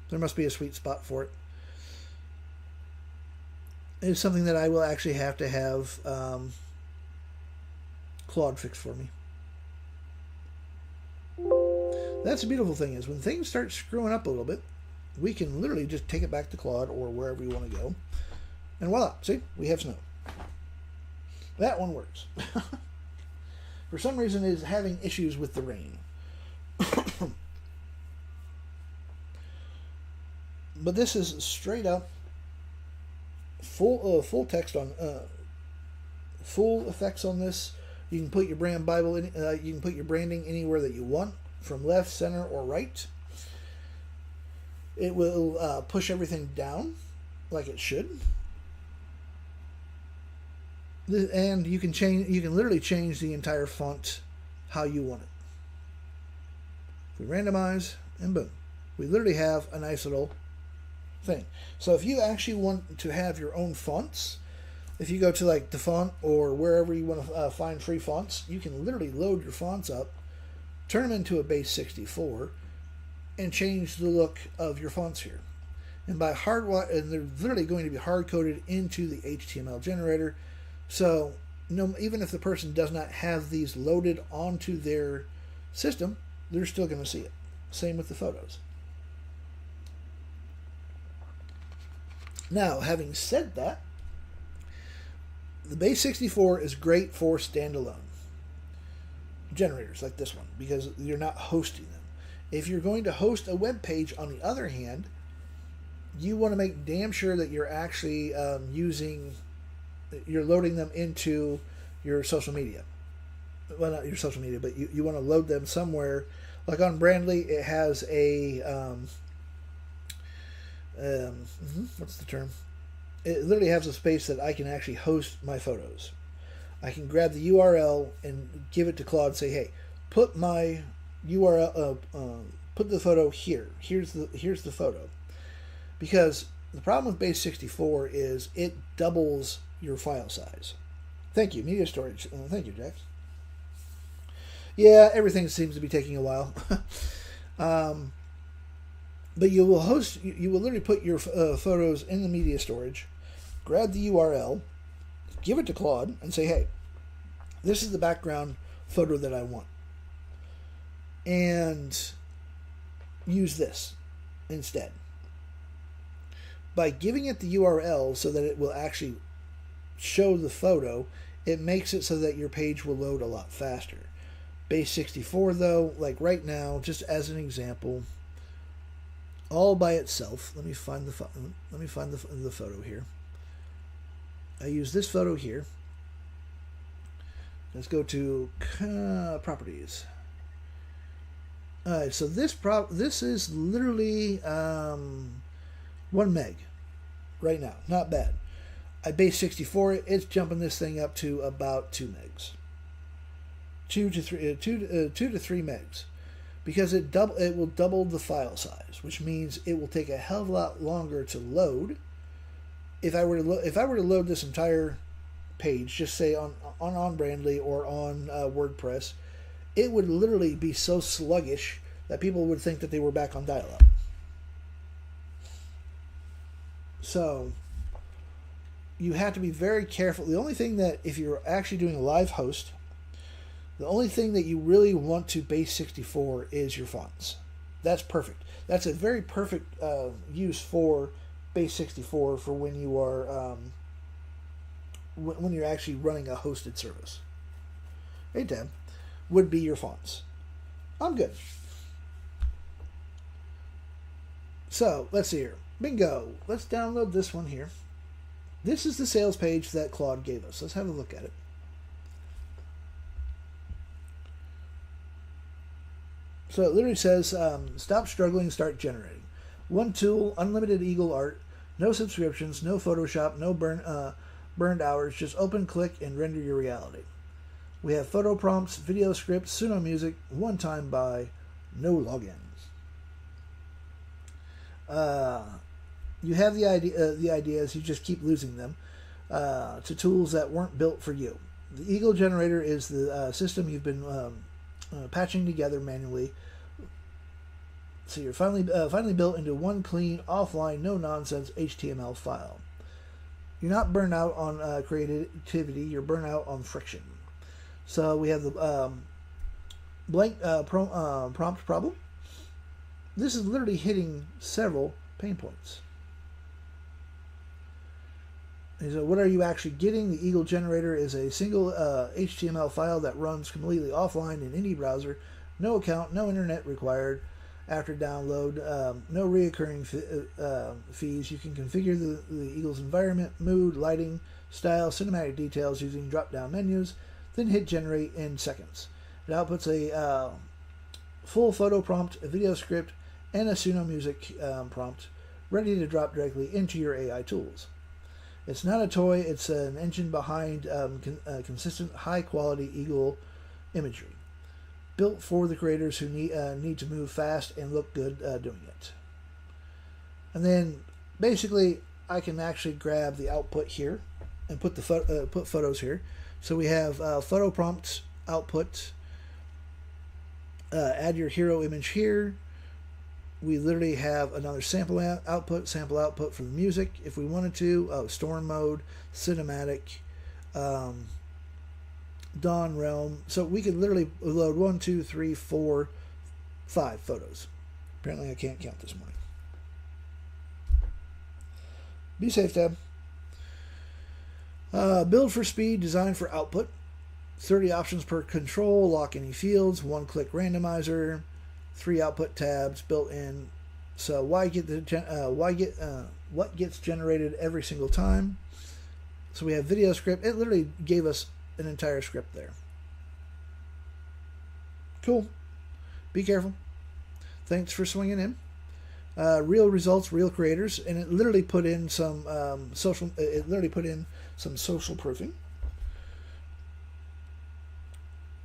There must be a sweet spot for it. It's something that I will actually have to have Claude fix for me. That's the beautiful thing is when things start screwing up a little bit, we can literally just take it back to Claude or wherever you want to go. And voila, see, we have snow. That one works. For some reason it is having issues with the rain. But this is straight up full text on full effects on this. You can put your brand Bible in. You can put your branding anywhere that you want, from left, center, or right. It will push everything down like it should, and you can change. You can literally change the entire font how you want it. We randomize, and boom, we literally have a nice little thing. So if you actually want to have your own fonts, if you go to like the font or wherever you want to find free fonts, you can literally load your fonts up, turn them into a base 64, and change the look of your fonts here. And by and they're literally going to be hard coded into the HTML generator. So even if the person does not have these loaded onto their system, they're still going to see it. Same with the photos. Now, having said that, the base 64 is great for standalone generators like this one because you're not hosting them. If you're going to host a web page, on the other hand, you want to make damn sure that you're actually you're loading them into your social media. Well, not your social media, but you want to load them somewhere. Like on Brandly, it has a what's the term? It literally has a space that I can actually host my photos. I can grab the URL and give it to Claude and say, hey, put my URL, put the photo here. Here's the photo. Because the problem with base 64 is it doubles your file size. Thank you, media storage. Thank you, Jax. Yeah, everything seems to be taking a while. But you will literally put your photos in the media storage, grab the URL, give it to Claude, and say, hey, this is the background photo that I want. And use this instead. By giving it the URL so that it will actually show the photo, it makes it so that your page will load a lot faster. Base 64, though, like right now, just as an example, all by itself. Let me find the photo here. I use this photo here. Let's go to properties. All right, so this is literally 1 meg right now. Not bad. I base 64 it. It's jumping this thing up to about 2 megs. 2 to 3 megs, because it will double the file size, which means it will take a hell of a lot longer to load. If I were to load this entire page, just say on Brandly or on WordPress, it would literally be so sluggish that people would think that they were back on dial-up. So you have to be very careful. The only thing that, if you're actually doing a live host, the only thing that you really want to base 64 is your fonts. That's perfect. That's a very perfect use for base 64 for when you are when you're actually running a hosted service. Hey, Tab, would be your fonts. I'm good. So let's see here. Bingo. Let's download this one here. This is the sales page that Claude gave us. Let's have a look at it. So it literally says, stop struggling, start generating. One tool, unlimited Eagle art, no subscriptions, no Photoshop, no burned hours, just open, click, and render your reality. We have photo prompts, video scripts, Suno music, one-time buy, no logins. You have the ideas, you just keep losing them to tools that weren't built for you. The Eagle generator is the system you've been patching together manually. So you're finally built into one clean, offline, no-nonsense HTML file. You're not burnt out on creativity, you're burnt out on friction. So we have the blank prompt problem. This is literally hitting several pain points. And so what are you actually getting? The Eagle generator is a single HTML file that runs completely offline in any browser. No account, no internet required. After download, no reoccurring fees. You can configure the Eagle's environment, mood, lighting, style, cinematic details using drop-down menus, then hit generate in seconds. It outputs a full photo prompt, a video script, and a Suno music prompt, ready to drop directly into your AI tools. It's not a toy, it's an engine behind consistent, high-quality Eagle imagery. Built for the creators who need to move fast and look good doing it. And then, basically, I can actually grab the output here and put put photos here. So we have photo prompts output. Add your hero image here. We literally have another sample output for the music if we wanted to. Storm mode, cinematic, Dawn Realm. So we could literally load 1, 2, 3, 4, 5 photos. Apparently I can't count this morning. Be safe, Tab. Build for speed, design for output. 30 options per control, lock any fields, one-click randomizer, 3 output tabs built in. So what gets generated every single time? So we have video script. It literally gave us an entire script there. Cool. Be careful. Thanks for swinging in. Real results, real creators, and it literally put in some social. It literally put in some social proofing.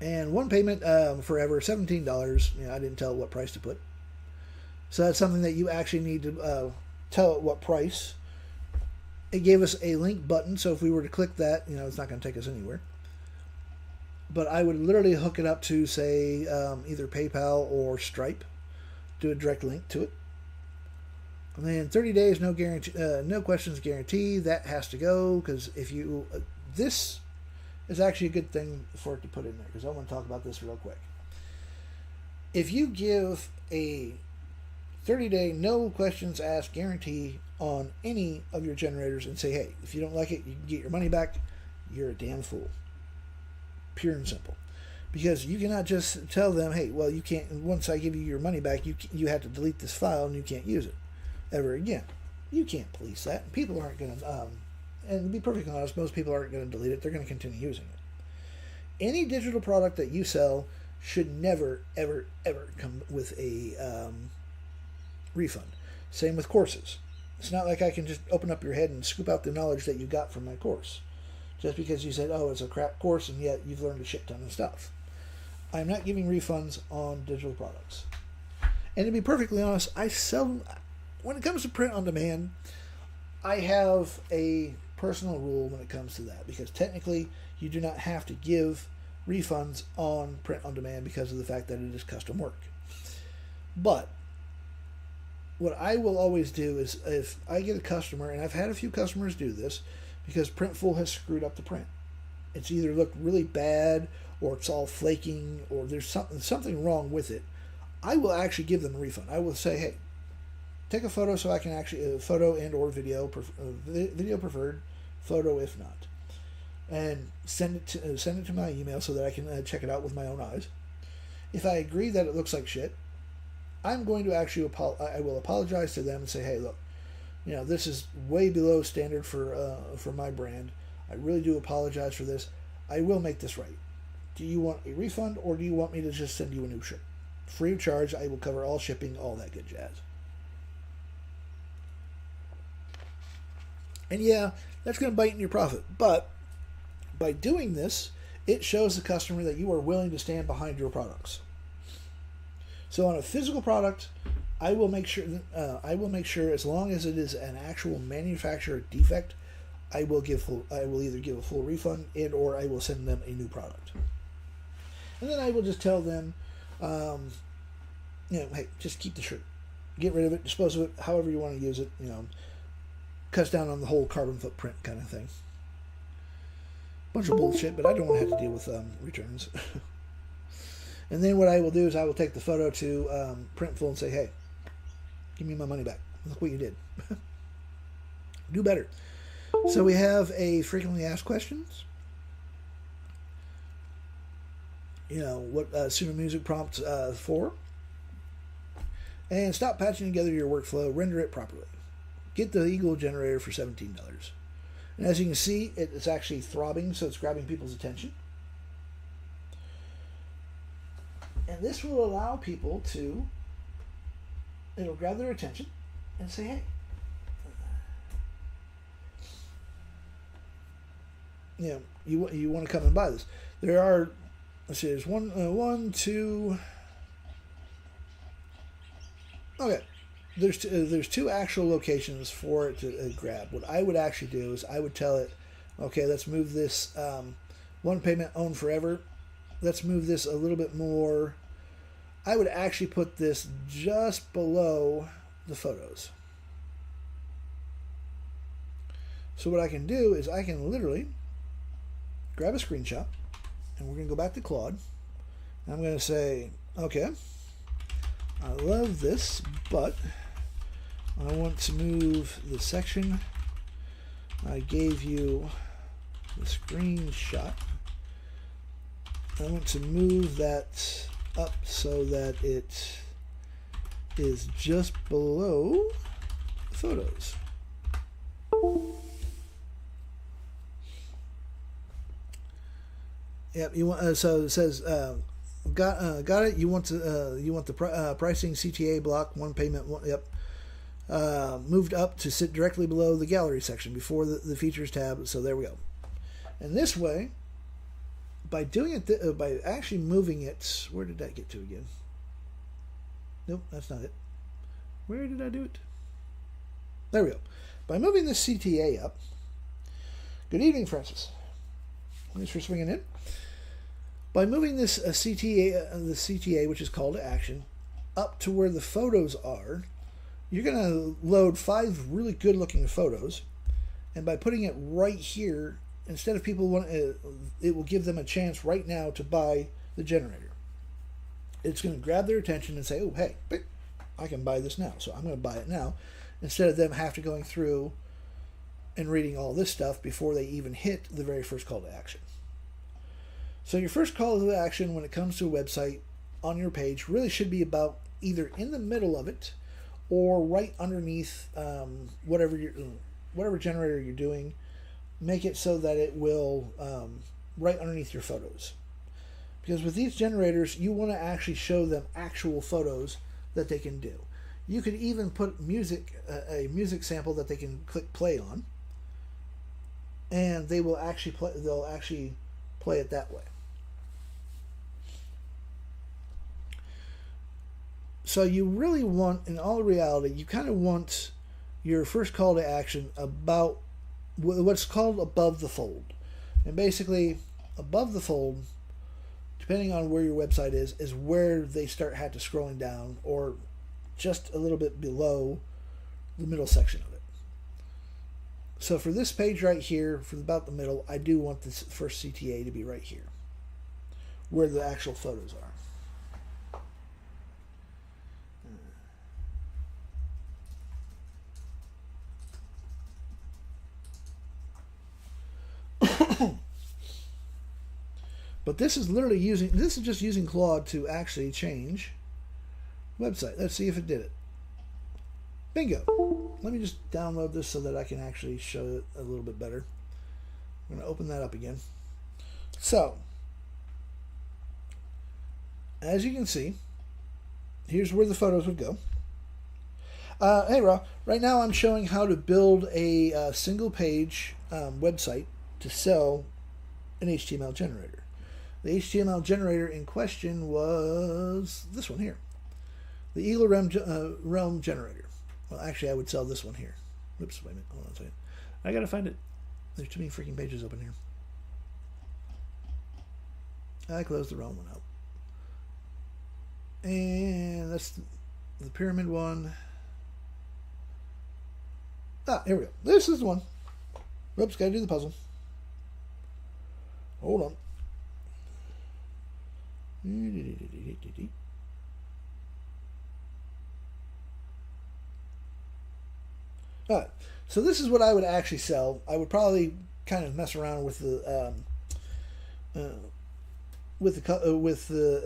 And one payment forever, $17. I didn't tell what price to put. So that's something that you actually need to tell it what price. It gave us a link button, so if we were to click that, it's not going to take us anywhere. But I would literally hook it up to, say, either PayPal or Stripe, do a direct link to it. And then 30 days, no guarantee, no questions guarantee. That has to go, because if you, this is actually a good thing for it to put in there, because I want to talk about this real quick. If you give a 30-day, no questions asked guarantee on any of your generators and say, hey, if you don't like it, you can get your money back, you're a damn fool. Pure and simple. Because you cannot just tell them, hey, well, you can't, once I give you your money back, you have to delete this file and you can't use it ever again. You can't police that. People aren't going to, and to be perfectly honest, most people aren't going to delete it. They're going to continue using it. Any digital product that you sell should never, ever, ever come with a refund. Same with courses. It's not like I can just open up your head and scoop out the knowledge that you got from my course. Just because you said, oh, it's a crap course, and yet you've learned a shit ton of stuff. I'm not giving refunds on digital products. And to be perfectly honest, when it comes to print on demand, I have a personal rule when it comes to that, because technically you do not have to give refunds on print on demand because of the fact that it is custom work. But what I will always do is, if I get a customer, and I've had a few customers do this, because Printful has screwed up the print. It's either looked really bad, or it's all flaking, or there's something wrong with it. I will actually give them a refund. I will say, hey, take a photo so I can actually, photo and or video, video preferred, photo if not, and send it to my email so that I can check it out with my own eyes. If I agree that it looks like shit, I'm going to actually I will apologize to them and say, hey, look, this is way below standard for my brand. I really do apologize for this. I will make this right. Do you want a refund, or do you want me to just send you a new shirt? Free of charge. I will cover all shipping, all that good jazz. And yeah, that's going to bite in your profit. But by doing this, it shows the customer that you are willing to stand behind your products. So on a physical product, I will make sure as long as it is an actual manufacturer defect, I will either give a full refund and or I will send them a new product. And then I will just tell them, hey, just keep the shirt, get rid of it, dispose of it, however you want to use it. Cuts down on the whole carbon footprint kind of thing. Bunch of bullshit, but I don't want to have to deal with returns. And then what I will do is I will take the photo to Printful and say, hey, give me my money back. Look what you did. Do better. So we have a frequently asked questions. What Suno Music prompts for. And stop patching together your workflow. Render it properly. Get the Eagle generator for $17. And as you can see, it's actually throbbing, so it's grabbing people's attention. And this will allow people to, it'll grab their attention and say, hey, you want to come and buy this. There are, let's see, there's one, two, okay. There's two actual locations for it to grab. What I would actually do is I would tell it, okay, let's move this one payment owned forever. Let's move this a little bit more. I would actually put this just below the photos. So what I can do is I can literally grab a screenshot, and we're going to go back to Claude. I'm going to say, okay, I love this, but I want to move the section I gave you the screenshot. I want to move that up so that it is just below the photos. Yep, you want so it says got it. You want the pricing CTA block, one payment, one, yep. Moved up to sit directly below the gallery section before the features tab. So there we go. And this way, by doing it, by actually moving it, where did that get to again? Nope, that's not it. Where did I do it? There we go. By moving this CTA up, good evening, Francis. Thanks for swinging in. By moving this the CTA, which is call to action, up to where the photos are, you're going to load 5 really good looking photos. And by putting it right here, instead of people want, it will give them a chance right now to buy the generator. It's going to grab their attention and say, oh, hey, I can buy this now. So I'm going to buy it now. Instead of them have to going through and reading all this stuff before they even hit the very first call to action. So your first call to action when it comes to a website on your page really should be about either in the middle of it or right underneath whatever generator you're doing. Make it so that it will right underneath your photos. Because with these generators, you want to actually show them actual photos that they can do. You could even put a music sample that they can click play on, and they will actually play. They'll actually play it that way. So you really want, in all reality, you kind of want your first call to action about what's called above the fold. And basically, above the fold, depending on where your website is where they start to scrolling down, or just a little bit below the middle section of it. So for this page right here, for about the middle, I do want this first CTA to be right here, where the actual photos are. But this is just using Claude to actually change website. Let's see if it did it. Bingo. Let me just download this so that I can actually show it a little bit better. I'm going to open that up again. So, as you can see, here's where the photos would go. Hey, Ra. Right now I'm showing how to build a single page website to sell an HTML generator. The HTML generator in question was this one here, the Eagle Realm generator. Well, actually, I would sell this one here. Oops, wait a minute. Hold on a second. I gotta find it. There's too many freaking pages open here. I closed the wrong one out. And that's the pyramid one. Here we go. This is the one. Oops, gotta do the puzzle. Hold on. Alright, so this is what I would actually sell. I would probably kind of mess around with the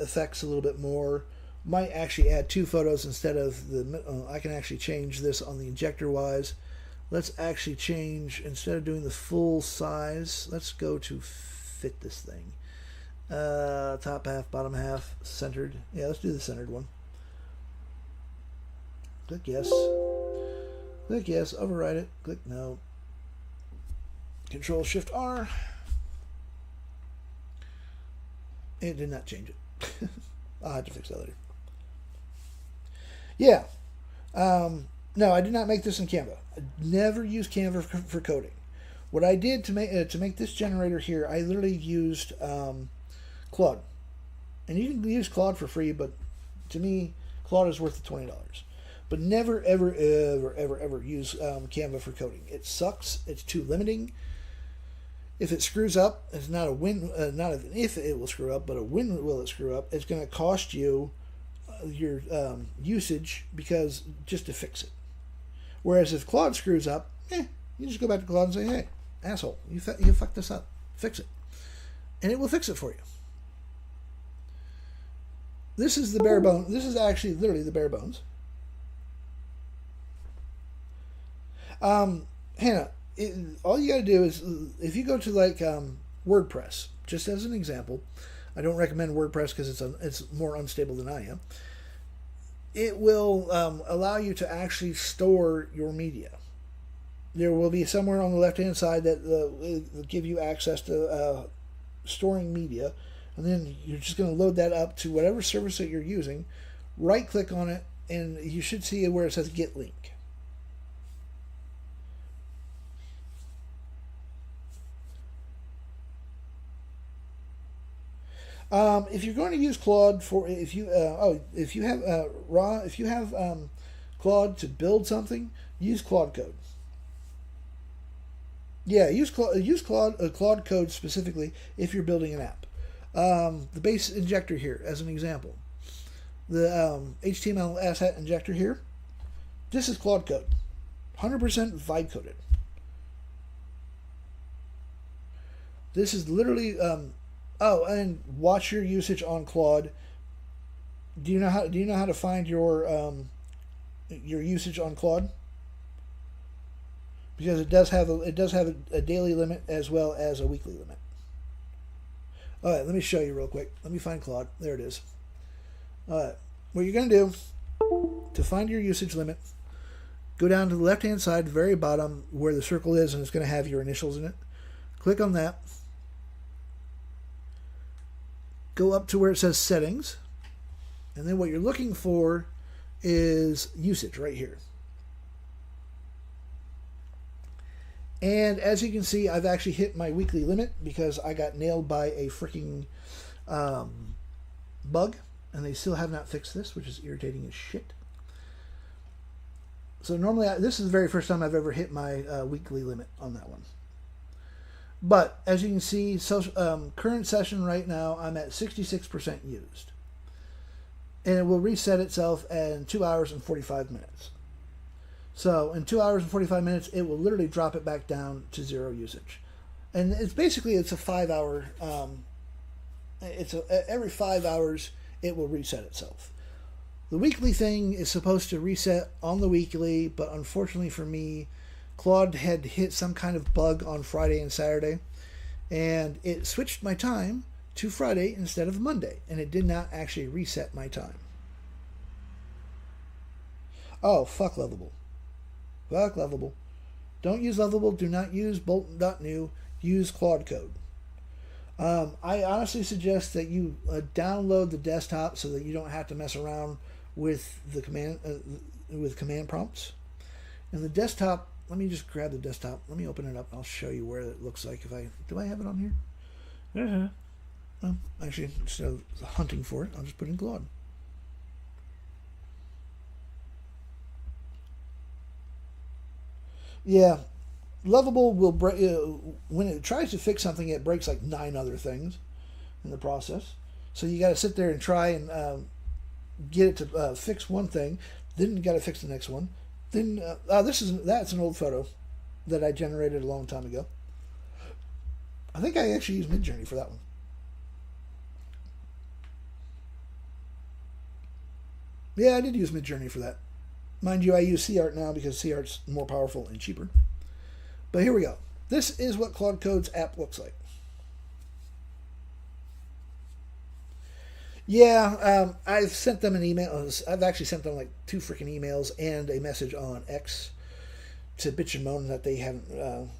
effects a little bit more. Might actually add 2 photos instead of the. I can actually change this on the injector wise. Let's actually change, instead of doing the full size, let's go to fit this thing. Top half, bottom half, centered. Yeah, let's do the centered one. Click yes. Click yes, override it. Click no. Control Shift R. It did not change it. I'll have to fix that later. Yeah. No, I did not make this in Canva. I never used Canva for coding. What I did to make this generator here, I literally used Claude. And you can use Claude for free, but to me, Claude is worth the $20. But never, ever, ever, ever, ever use Canva for coding. It sucks. It's too limiting. If it screws up, it's not a win. Not an if it will screw up, but a when will it screw up. It's going to cost you your usage because just to fix it. Whereas if Claude screws up, you just go back to Claude and say, "Hey, asshole, you fucked this up. Fix it," and it will fix it for you. This is the bare bones. This is actually literally the bare bones. Hannah, all you got to do is, if you go to like WordPress, just as an example, I don't recommend WordPress because it's more unstable than I am. It will allow you to actually store your media. There will be somewhere on the left-hand side that will give you access to storing media, and then you're just going to load that up to whatever service that you're using. Right-click on it, and you should see where it says Get Link. If you're going to use Claude if you have Claude to build something, use Claude Code. Yeah, use Claude Code specifically if you're building an app. The base injector here, as an example, the HTML asset injector here. This is Claude Code, 100% vibe coded. This is literally. Oh, and watch your usage on Claude. Do you know how to find your usage on Claude? Because it does have a daily limit as well as a weekly limit. All right, let me show you real quick. Let me find Claude. There it is. All right, what you're gonna do to find your usage limit, go down to the left-hand side, the very bottom where the circle is, and it's going to have your initials in it. Click on that. Go up to where it says Settings, and then what you're looking for is usage right here. And as you can see, I've actually hit my weekly limit because I got nailed by a freaking bug, and they still have not fixed this, which is irritating as shit. So normally, this is the very first time I've ever hit my weekly limit on that one. But as you can see, current session right now, I'm at 66% used. And it will reset itself in 2 hours and 45 minutes. So in 2 hours and 45 minutes, it will literally drop it back down to 0 usage. And it's basically, it's a 5 hour, every 5 hours, it will reset itself. The weekly thing is supposed to reset on the weekly, but unfortunately for me, Claude had hit some kind of bug on Friday and Saturday, and it switched my time to Friday instead of Monday, and it did not actually reset my time. Oh, fuck Lovable. Fuck Lovable. Don't use Lovable. Do not use Bolt.new. Use Claude Code. I honestly suggest that you download the desktop so that you don't have to mess around with the command prompts. And the desktop, let me just grab the desktop. Let me open it up. I'll show you where it looks like. Do I have it on here? Uh-huh. Well, actually, instead of hunting for it, I'll just put in Claude. Yeah, Lovable will break when it tries to fix something. It breaks like 9 other things in the process. So you got to sit there and try and get it to fix one thing. Then you got to fix the next one. Then that's an old photo that I generated a long time ago. I think I actually used Midjourney for that one. Yeah, I did use Midjourney for that. Mind you, I use CArt now because CArt's more powerful and cheaper. But here we go. This is what Claude Code's app looks like. Yeah, I've sent them an email. I've actually sent them like 2 freaking emails and a message on X to bitch and moan that they haven't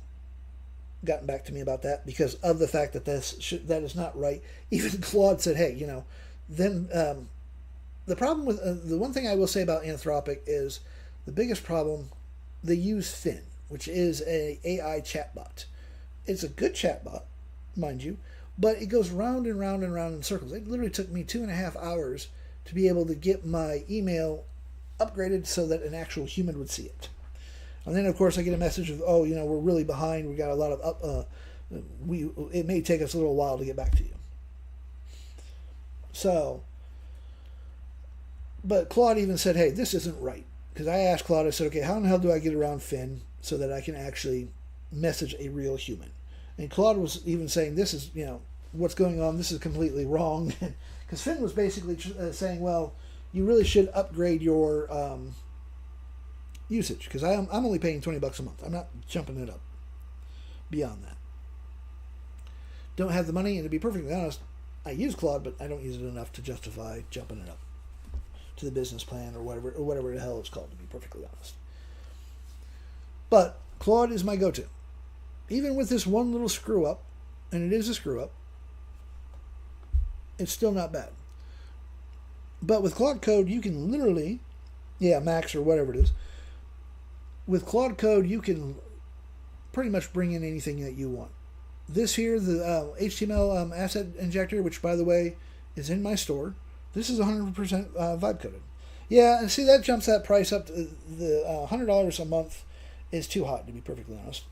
gotten back to me about that because of the fact that that is not right. Even Claude said, hey, the problem with the one thing I will say about Anthropic is the biggest problem, they use Finn, which is a AI chatbot. It's a good chatbot, mind you, but it goes round and round and round in circles. It literally took me 2.5 hours to be able to get my email upgraded so that an actual human would see it. And then, of course, I get a message of, we're really behind. We got a lot of it may take us a little while to get back to you. So, but Claude even said, hey, this isn't right. Because I asked Claude, I said, okay, how in the hell do I get around Finn so that I can actually message a real human? And Claude was even saying, this is, what's going on, this is completely wrong. Because Finn was basically saying, well, you really should upgrade your usage. Because I'm only paying $20 a month. I'm not jumping it up beyond that. Don't have the money, and to be perfectly honest, I use Claude, but I don't use it enough to justify jumping it up to the business plan or whatever the hell it's called, to be perfectly honest. But Claude is my go-to. Even with this one little screw up, and it is a screw up, it's still not bad. But with Claude Code, you can literally Yeah, Max or whatever it is. With Claude Code, you can pretty much bring in anything that you want. This here, the HTML asset injector, which by the way is in my store. This is 100% vibe coded. Yeah, and see that jumps that price up to the $100 a month is too hot, to be perfectly honest.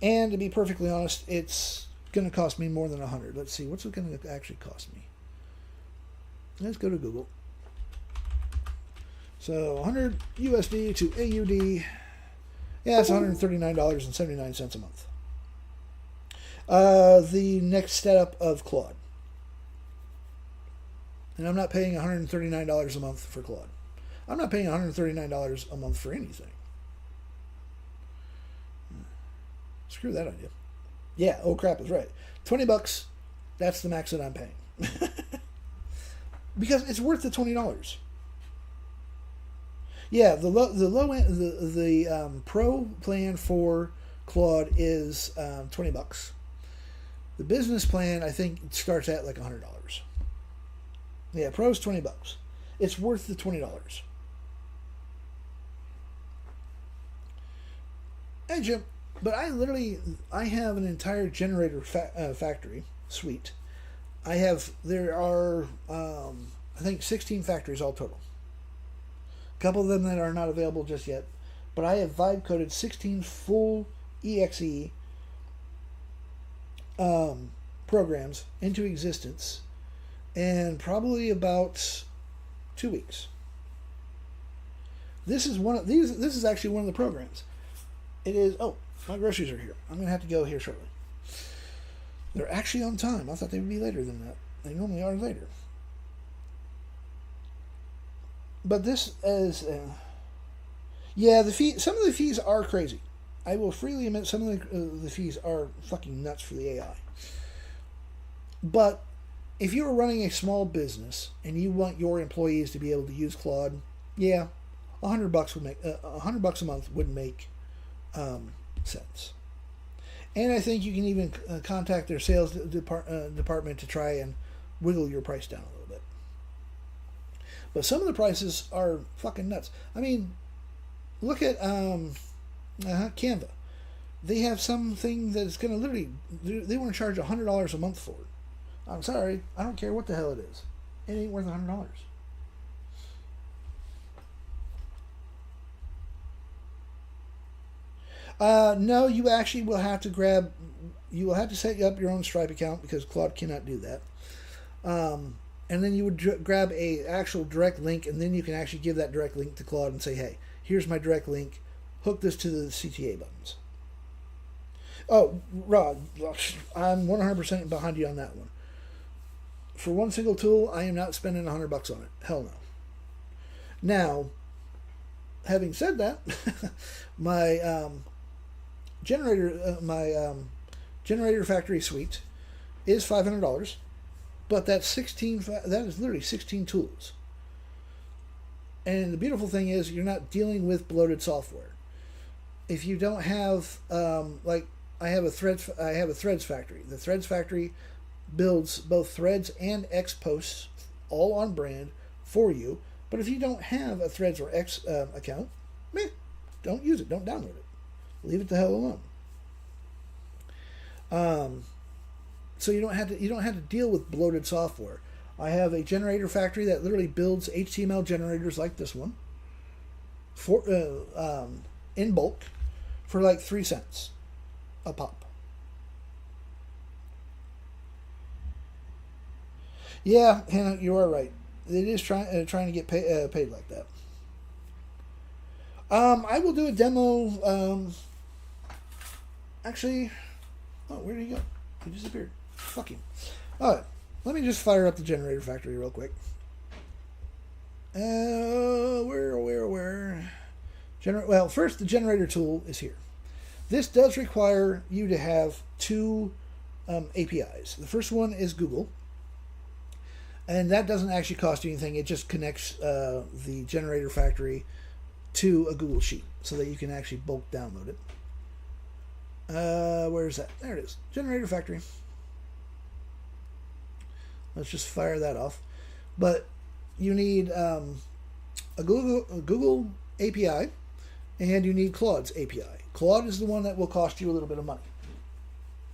And to be perfectly honest, it's going to cost me more than $100. Let's see, what's it going to actually cost me? Let's go to Google. So 100 USD to AUD. Yeah, it's $139.79 a month. The next setup of Claude. And I'm not paying $139 a month for Claude. I'm not paying $139 a month for anything. Screw that idea. Yeah, oh crap is right. $20, that's the max that I'm paying. Because it's worth the $20. Yeah, the low end, the pro plan for Claude is $20. The business plan, I think, starts at like $100. Yeah, pro's $20. It's worth the $20. Hey Jim, but I have an entire generator factory suite. There are I think 16 factories all total. A couple of them that are not available just yet, but I have vibe coded 16 full EXE programs into existence in probably about 2 weeks. This is actually one of the programs. It is. Oh, my groceries are here. I'm gonna have to go here shortly. They're actually on time. I thought they would be later than that. They normally are later. But this is, yeah, the fee. Some of the fees are crazy. I will freely admit some of the fees are fucking nuts for the AI. But if you are running a small business and you want your employees to be able to use Claude, yeah, $100 would make $100 a month would make sense. And I think you can even contact their sales department to try and wiggle your price down a little bit. But some of the prices are fucking nuts. I mean, look at Canva. They have something that's going to literally, they want to charge $100 a month for it. I'm sorry, I don't care what the hell it is. It ain't worth $100. No, you actually will have to you will have to set up your own Stripe account because Claude cannot do that. And then you would grab a actual direct link, and then you can actually give that direct link to Claude and say, hey, here's my direct link. Hook this to the CTA buttons. Oh, Rod, I'm 100% behind you on that one. For one single tool, I am not spending $100 on it. Hell no. Now, having said that, my generator factory suite is $500, but that is literally 16 tools. And the beautiful thing is you're not dealing with bloated software. If you don't have I have a threads factory. The threads factory builds both threads and X posts all on brand for you. But if you don't have a threads or X account, don't use it. Don't download it. Leave it the hell alone. So you don't have to deal with bloated software. I have a generator factory that literally builds HTML generators like this one for in bulk for like 3 cents a pop. Yeah, Hannah, you are right. It is trying to get paid like that. I will do a demo. Actually, where did he go? He disappeared. Fuck him. All right, let me just fire up the generator factory real quick. Where? Well, first, the generator tool is here. This does require you to have 2 APIs. The first one is Google. And that doesn't actually cost you anything. It just connects the generator factory to a Google Sheet so that you can actually bulk download it. Where is that? There it is. Generator factory. Let's just fire that off. But you need a Google API, and you need Claude's API. Claude is the one that will cost you a little bit of money,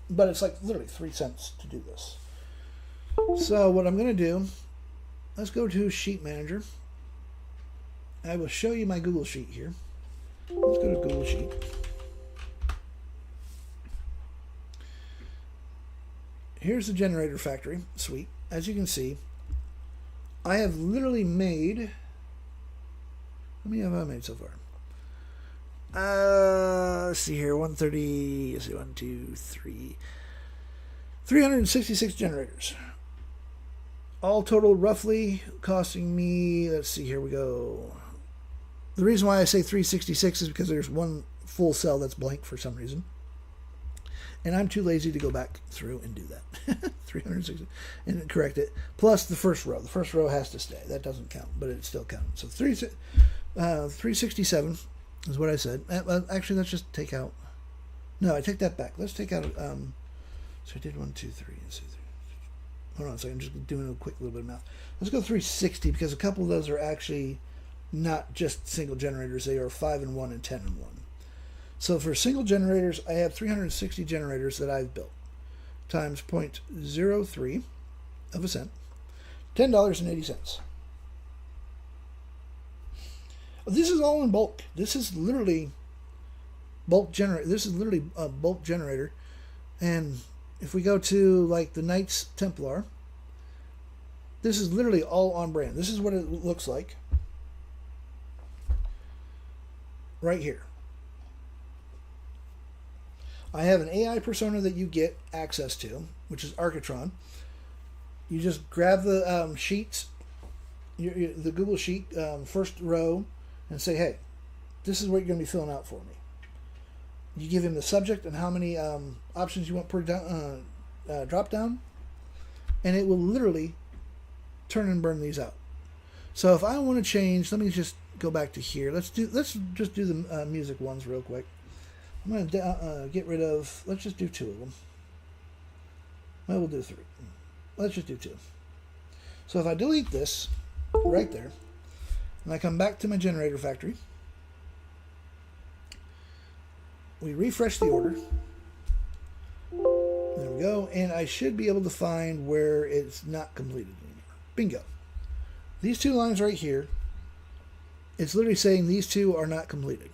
but it's like literally 3 cents to do this. So what I'm going to do, let's go to Sheet Manager. I will show you my Google Sheet here. Let's go to Google Sheet. Here's the generator factory suite. As you can see, I have literally made, how many have I made so far? Let's see here, 130, let's see, 1, 2, 3, 366 generators. All total roughly costing me, let's see, here we go. The reason why I say 366 is because there's one full cell that's blank for some reason. And I'm too lazy to go back through and do that. 360 and correct it. Plus the first row. The first row has to stay. That doesn't count, but it still counts. So 367 is what I said. Actually, let's just take out. No, I take that back. Let's take out. So I did 1, 2, 3. Let's see. Hold on a second. I'm just doing a quick little bit of math. Let's go 360 because a couple of those are actually not just single generators. They are 5 and 1 and 10 and 1. So for single generators, I have 360 generators that I've built times 0.03 of a cent, $10.80. This is all in bulk. This is literally bulk generator. This is literally a bulk generator. And if we go to like the Knights Templar, this is literally all on brand. This is what it looks like right here. I have an AI persona that you get access to, which is Architron. You just grab the sheets, the Google Sheet, first row, and say, hey, this is what you're going to be filling out for me. You give him the subject and how many options you want per drop down, and it will literally turn and burn these out. So if I want to change, let me just go back to here. Let's just do the music ones real quick. I'm going to get rid of, let's just do 2 of them. Well, we'll do 3. Let's just do 2. So if I delete this right there, and I come back to my generator factory, we refresh the order. There we go. And I should be able to find where it's not completed anymore. Bingo. These 2 lines right here, it's literally saying these 2 are not completed.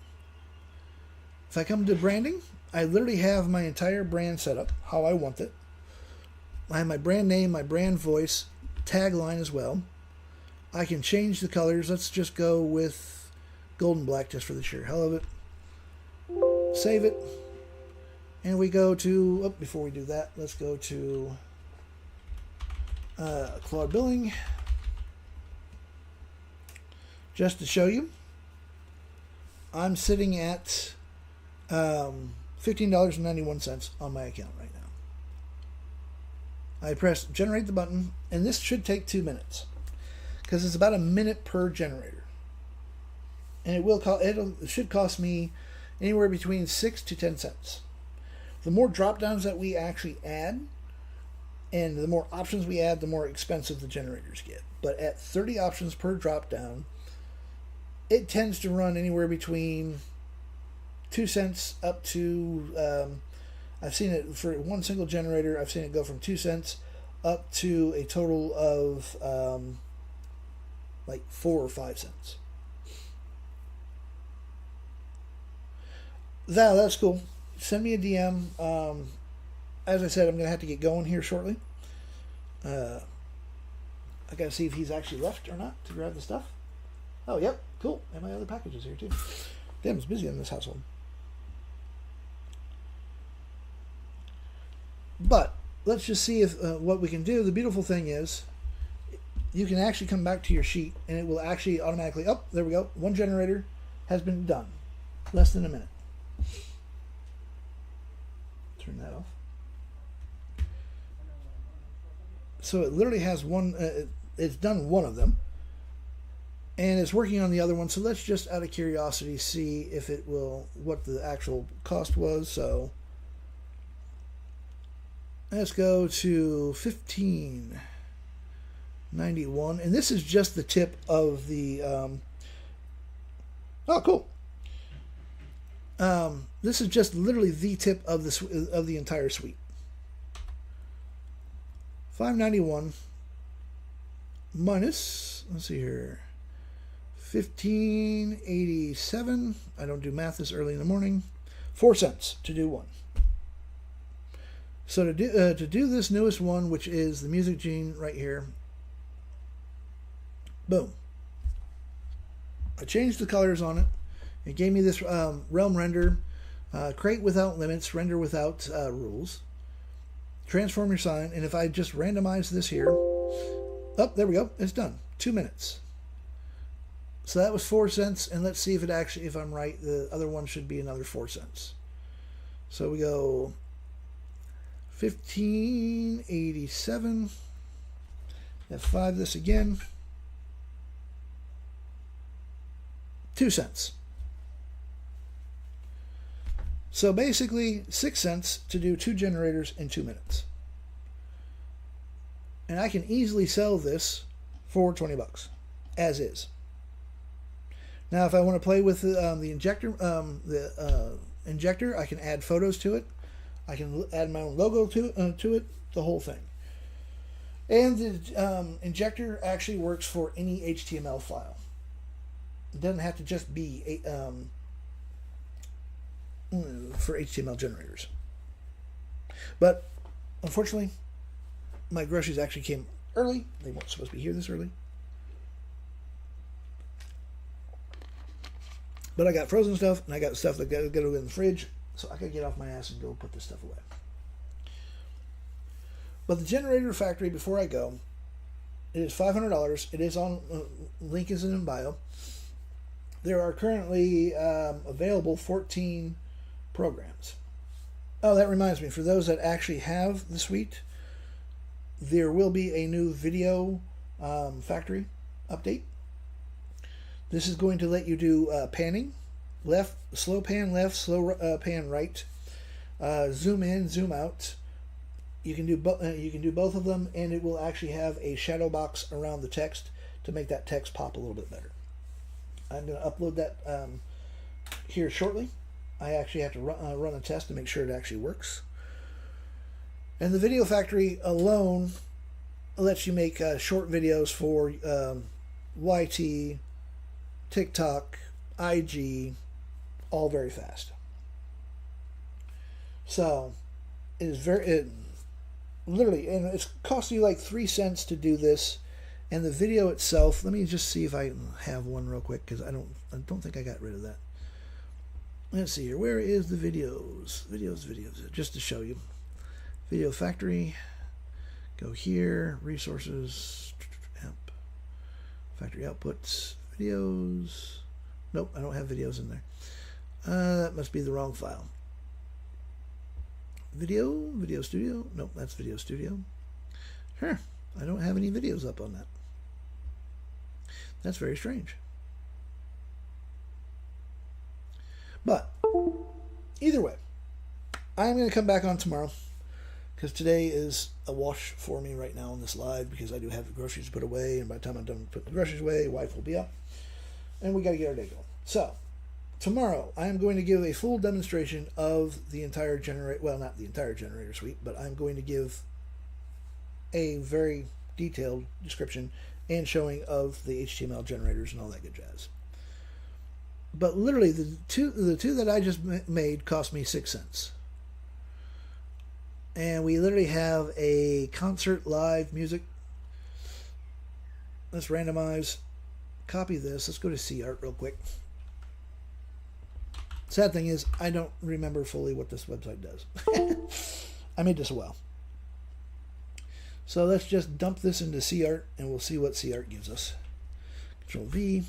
If I come to branding, I literally have my entire brand set up, how I want it. I have my brand name, my brand voice, tagline as well. I can change the colors. Let's just go with gold and black just for the sheer hell of it. Save it. And we go to, before we do that, let's go to Claude Billing. Just to show you, I'm sitting at $15.91 on my account right now. I press generate the button, and this should take 2 minutes because it's about a minute per generator, and it should cost me anywhere between 6 to 10 cents. The more drop downs that we actually add, and the more options we add, the more expensive the generators get. But at 30 options per drop down, it tends to run anywhere between 2 cents up to, I've seen it for one single generator, I've seen it go from 2 cents up to a total of like 4 or 5 cents. That's cool. Send me a DM. As I said, I'm going to have to get going here shortly. I got to see if he's actually left or not to grab the stuff. Oh, yep. Cool. And my other packages here, too. Damn, it's busy in this household. But let's just see if what we can do. The beautiful thing is you can actually come back to your sheet, and it will actually automatically, there we go. One generator has been done. Less than a minute. Turn that off. So it literally has one, it's done one of them, and it's working on the other one. So let's just, out of curiosity, see if it will, what the actual cost was. So let's go to $15.91, and this is just the tip of the Oh, cool. This is just literally the tip of the entire suite. $591 minus, let's see here, $15.87. I don't do math this early in the morning. 4 cents to do one. So to do this newest one, which is the Music Gene right here, boom. I changed the colors on it. It gave me this realm render, create without limits, render without rules, transform your sign, and if I just randomize this here, oh, there we go, it's done. 2 minutes. So that was 4 cents, and let's see if if I'm right, the other one should be another 4 cents. So we go $15.87. F5 this again. 2 cents. So basically 6 cents to do 2 generators in 2 minutes. And I can easily sell this for $20 as is. Now if I want to play with the injector, I can add photos to it. I can add my own logo to it, the whole thing. And the injector actually works for any HTML file. It doesn't have to just be for HTML generators. But unfortunately, my groceries actually came early. They weren't supposed to be here this early. But I got frozen stuff, and I got stuff that got to go in the fridge, so I got to get off my ass and go put this stuff away. But the generator factory, before I go, it is $500. It is on, link is in bio. There are currently available 14 programs. Oh, that reminds me, for those that actually have the suite, there will be a new video factory update. This is going to let you do panning, left, slow pan left, slow pan right, zoom in, zoom out. You can do both of them, and it will actually have a shadow box around the text to make that text pop a little bit better. I'm going to upload that here shortly. I actually have to run a test to make sure it actually works. And the Video Factory alone lets you make short videos for YT, TikTok, IG, all very fast. So it is literally, and it's costing you like 3 cents to do this. And the video itself, let me just see if I have one real quick, because I don't think I got rid of that. Let's see here. Where is the videos? Videos. Just to show you. Video Factory. Go here. Resources. Amp. Factory outputs. Videos. Nope, I don't have videos in there. That must be the wrong file. Video Studio. Nope, that's Video Studio. I don't have any videos up on that. That's very strange. But either way, I'm going to come back on tomorrow, because today is a wash for me right now on this live, because I do have the groceries to put away, and by the time I'm done putting the groceries away, wife will be up, and we got to get our day going. So tomorrow I am going to give a full demonstration of the entire not the entire generator suite, but I'm going to give a very detailed description and showing of the HTML generators and all that good jazz. But literally, the two that I just made cost me 6 cents. And we literally have a concert live music. Let's randomize. Copy this. Let's go to CArt real quick. Sad thing is, I don't remember fully what this website does. I made this a while. So let's just dump this into CArt, and we'll see what CArt gives us. Control V.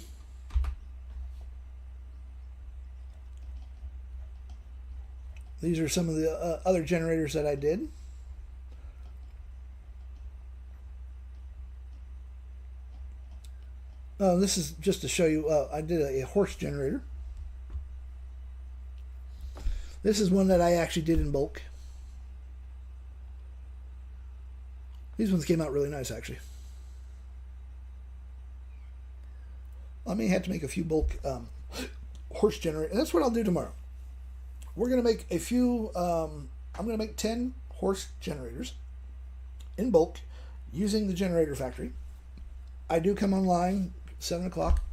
These are some of the other generators that I did. This is just to show you, I did a horse generator. This is one that I actually did in bulk. These ones came out really nice, actually. I may have to make a few bulk horse generator. And that's what I'll do tomorrow. We're going to make a few, I'm going to make 10 horse generators in bulk using the generator factory. I do come online 7 o'clock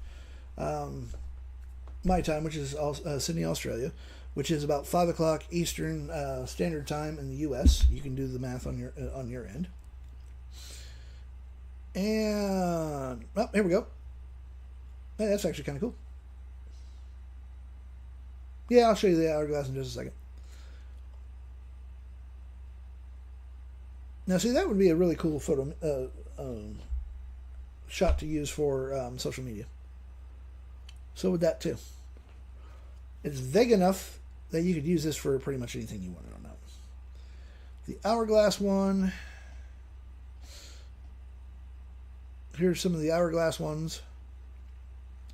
my time, which is Sydney, Australia, which is about 5 o'clock Eastern Standard Time in the U.S. You can do the math on your end. And here we go. Hey, that's actually kind of cool. Yeah, I'll show you the hourglass in just a second. Now, see, that would be a really cool photo shot to use for social media. So would that too. It's vague enough that you could use this for pretty much anything you want to know. The hourglass one. Here's some of the hourglass ones.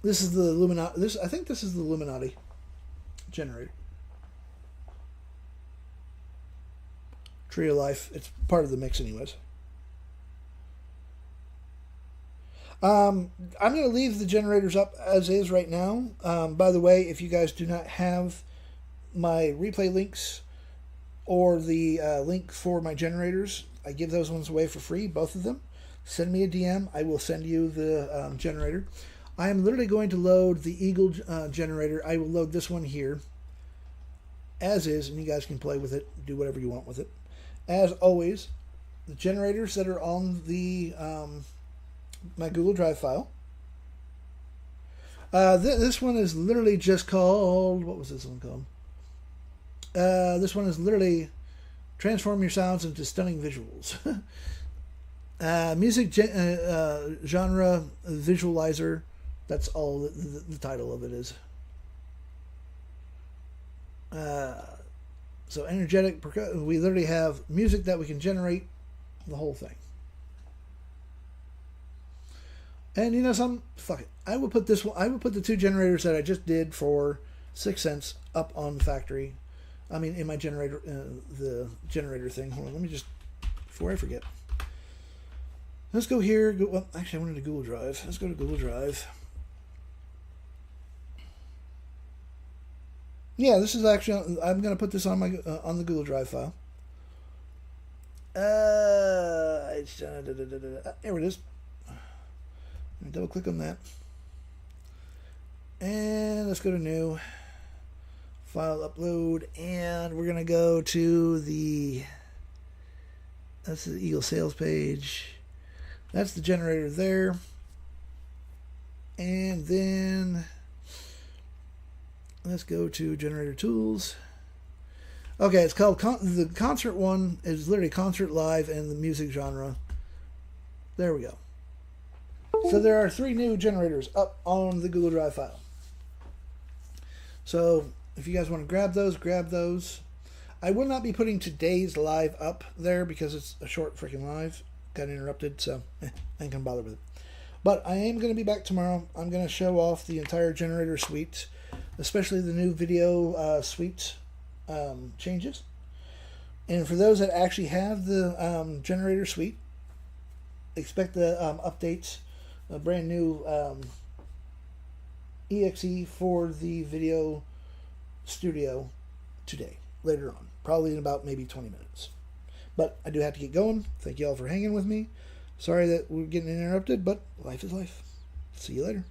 This is the Illuminati. I think this is the Illuminati generator. Tree of Life. It's part of the mix anyways. I'm going to leave the generators up as is right now. By the way, if you guys do not have my replay links or the link for my generators, I give those ones away for free, both of them. Send me a DM. I will send you the generator. I am literally going to load the Eagle generator. I will load this one here as is, and you guys can play with it, do whatever you want with it. As always, the generators that are on the my Google Drive file. This one is literally just called, what was this one called? This one is literally Transform Your Sounds into Stunning Visuals. Music genre visualizer. That's all the title of it is. So energetic, we literally have music that we can generate, the whole thing. And you know something? Fuck it. I will put this one. I will put the 2 generators that I just did for 6 cents up on factory. I mean, in my generator, the generator thing. Hold on, let me just, before I forget. Let's go here. Well, actually, I wanted a Google Drive. Let's go to Google Drive. Yeah, this is actually. I'm going to put this on my on the Google Drive file. Here it is. Double click on that. And let's go to new. File upload. And we're going to go to the. That's the Eagle sales page. That's the generator there. And then let's go to generator tools. Okay, it's called the concert one is literally concert live and the music genre. There we go. So there are 3 new generators up on the Google Drive file. So if you guys want to grab those. I will not be putting today's live up there because it's a short freaking live. Got interrupted, so I ain't gonna bother with it. But I am gonna be back tomorrow. I'm gonna show off the entire generator suite, especially the new video suite changes. And for those that actually have the generator suite, expect the updates, a brand new exe for the video studio today, later on, probably in about maybe 20 minutes. But I do have to get going. Thank you all for hanging with me. Sorry that we're getting interrupted, but life is life. See you later.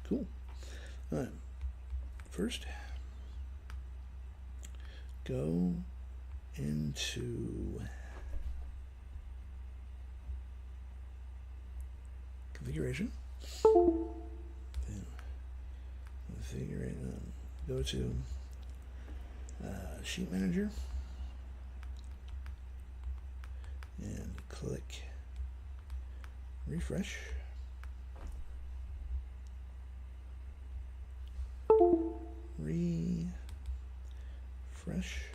Cool. All right. First, go into configuration. Go to sheet manager and click refresh. Refresh.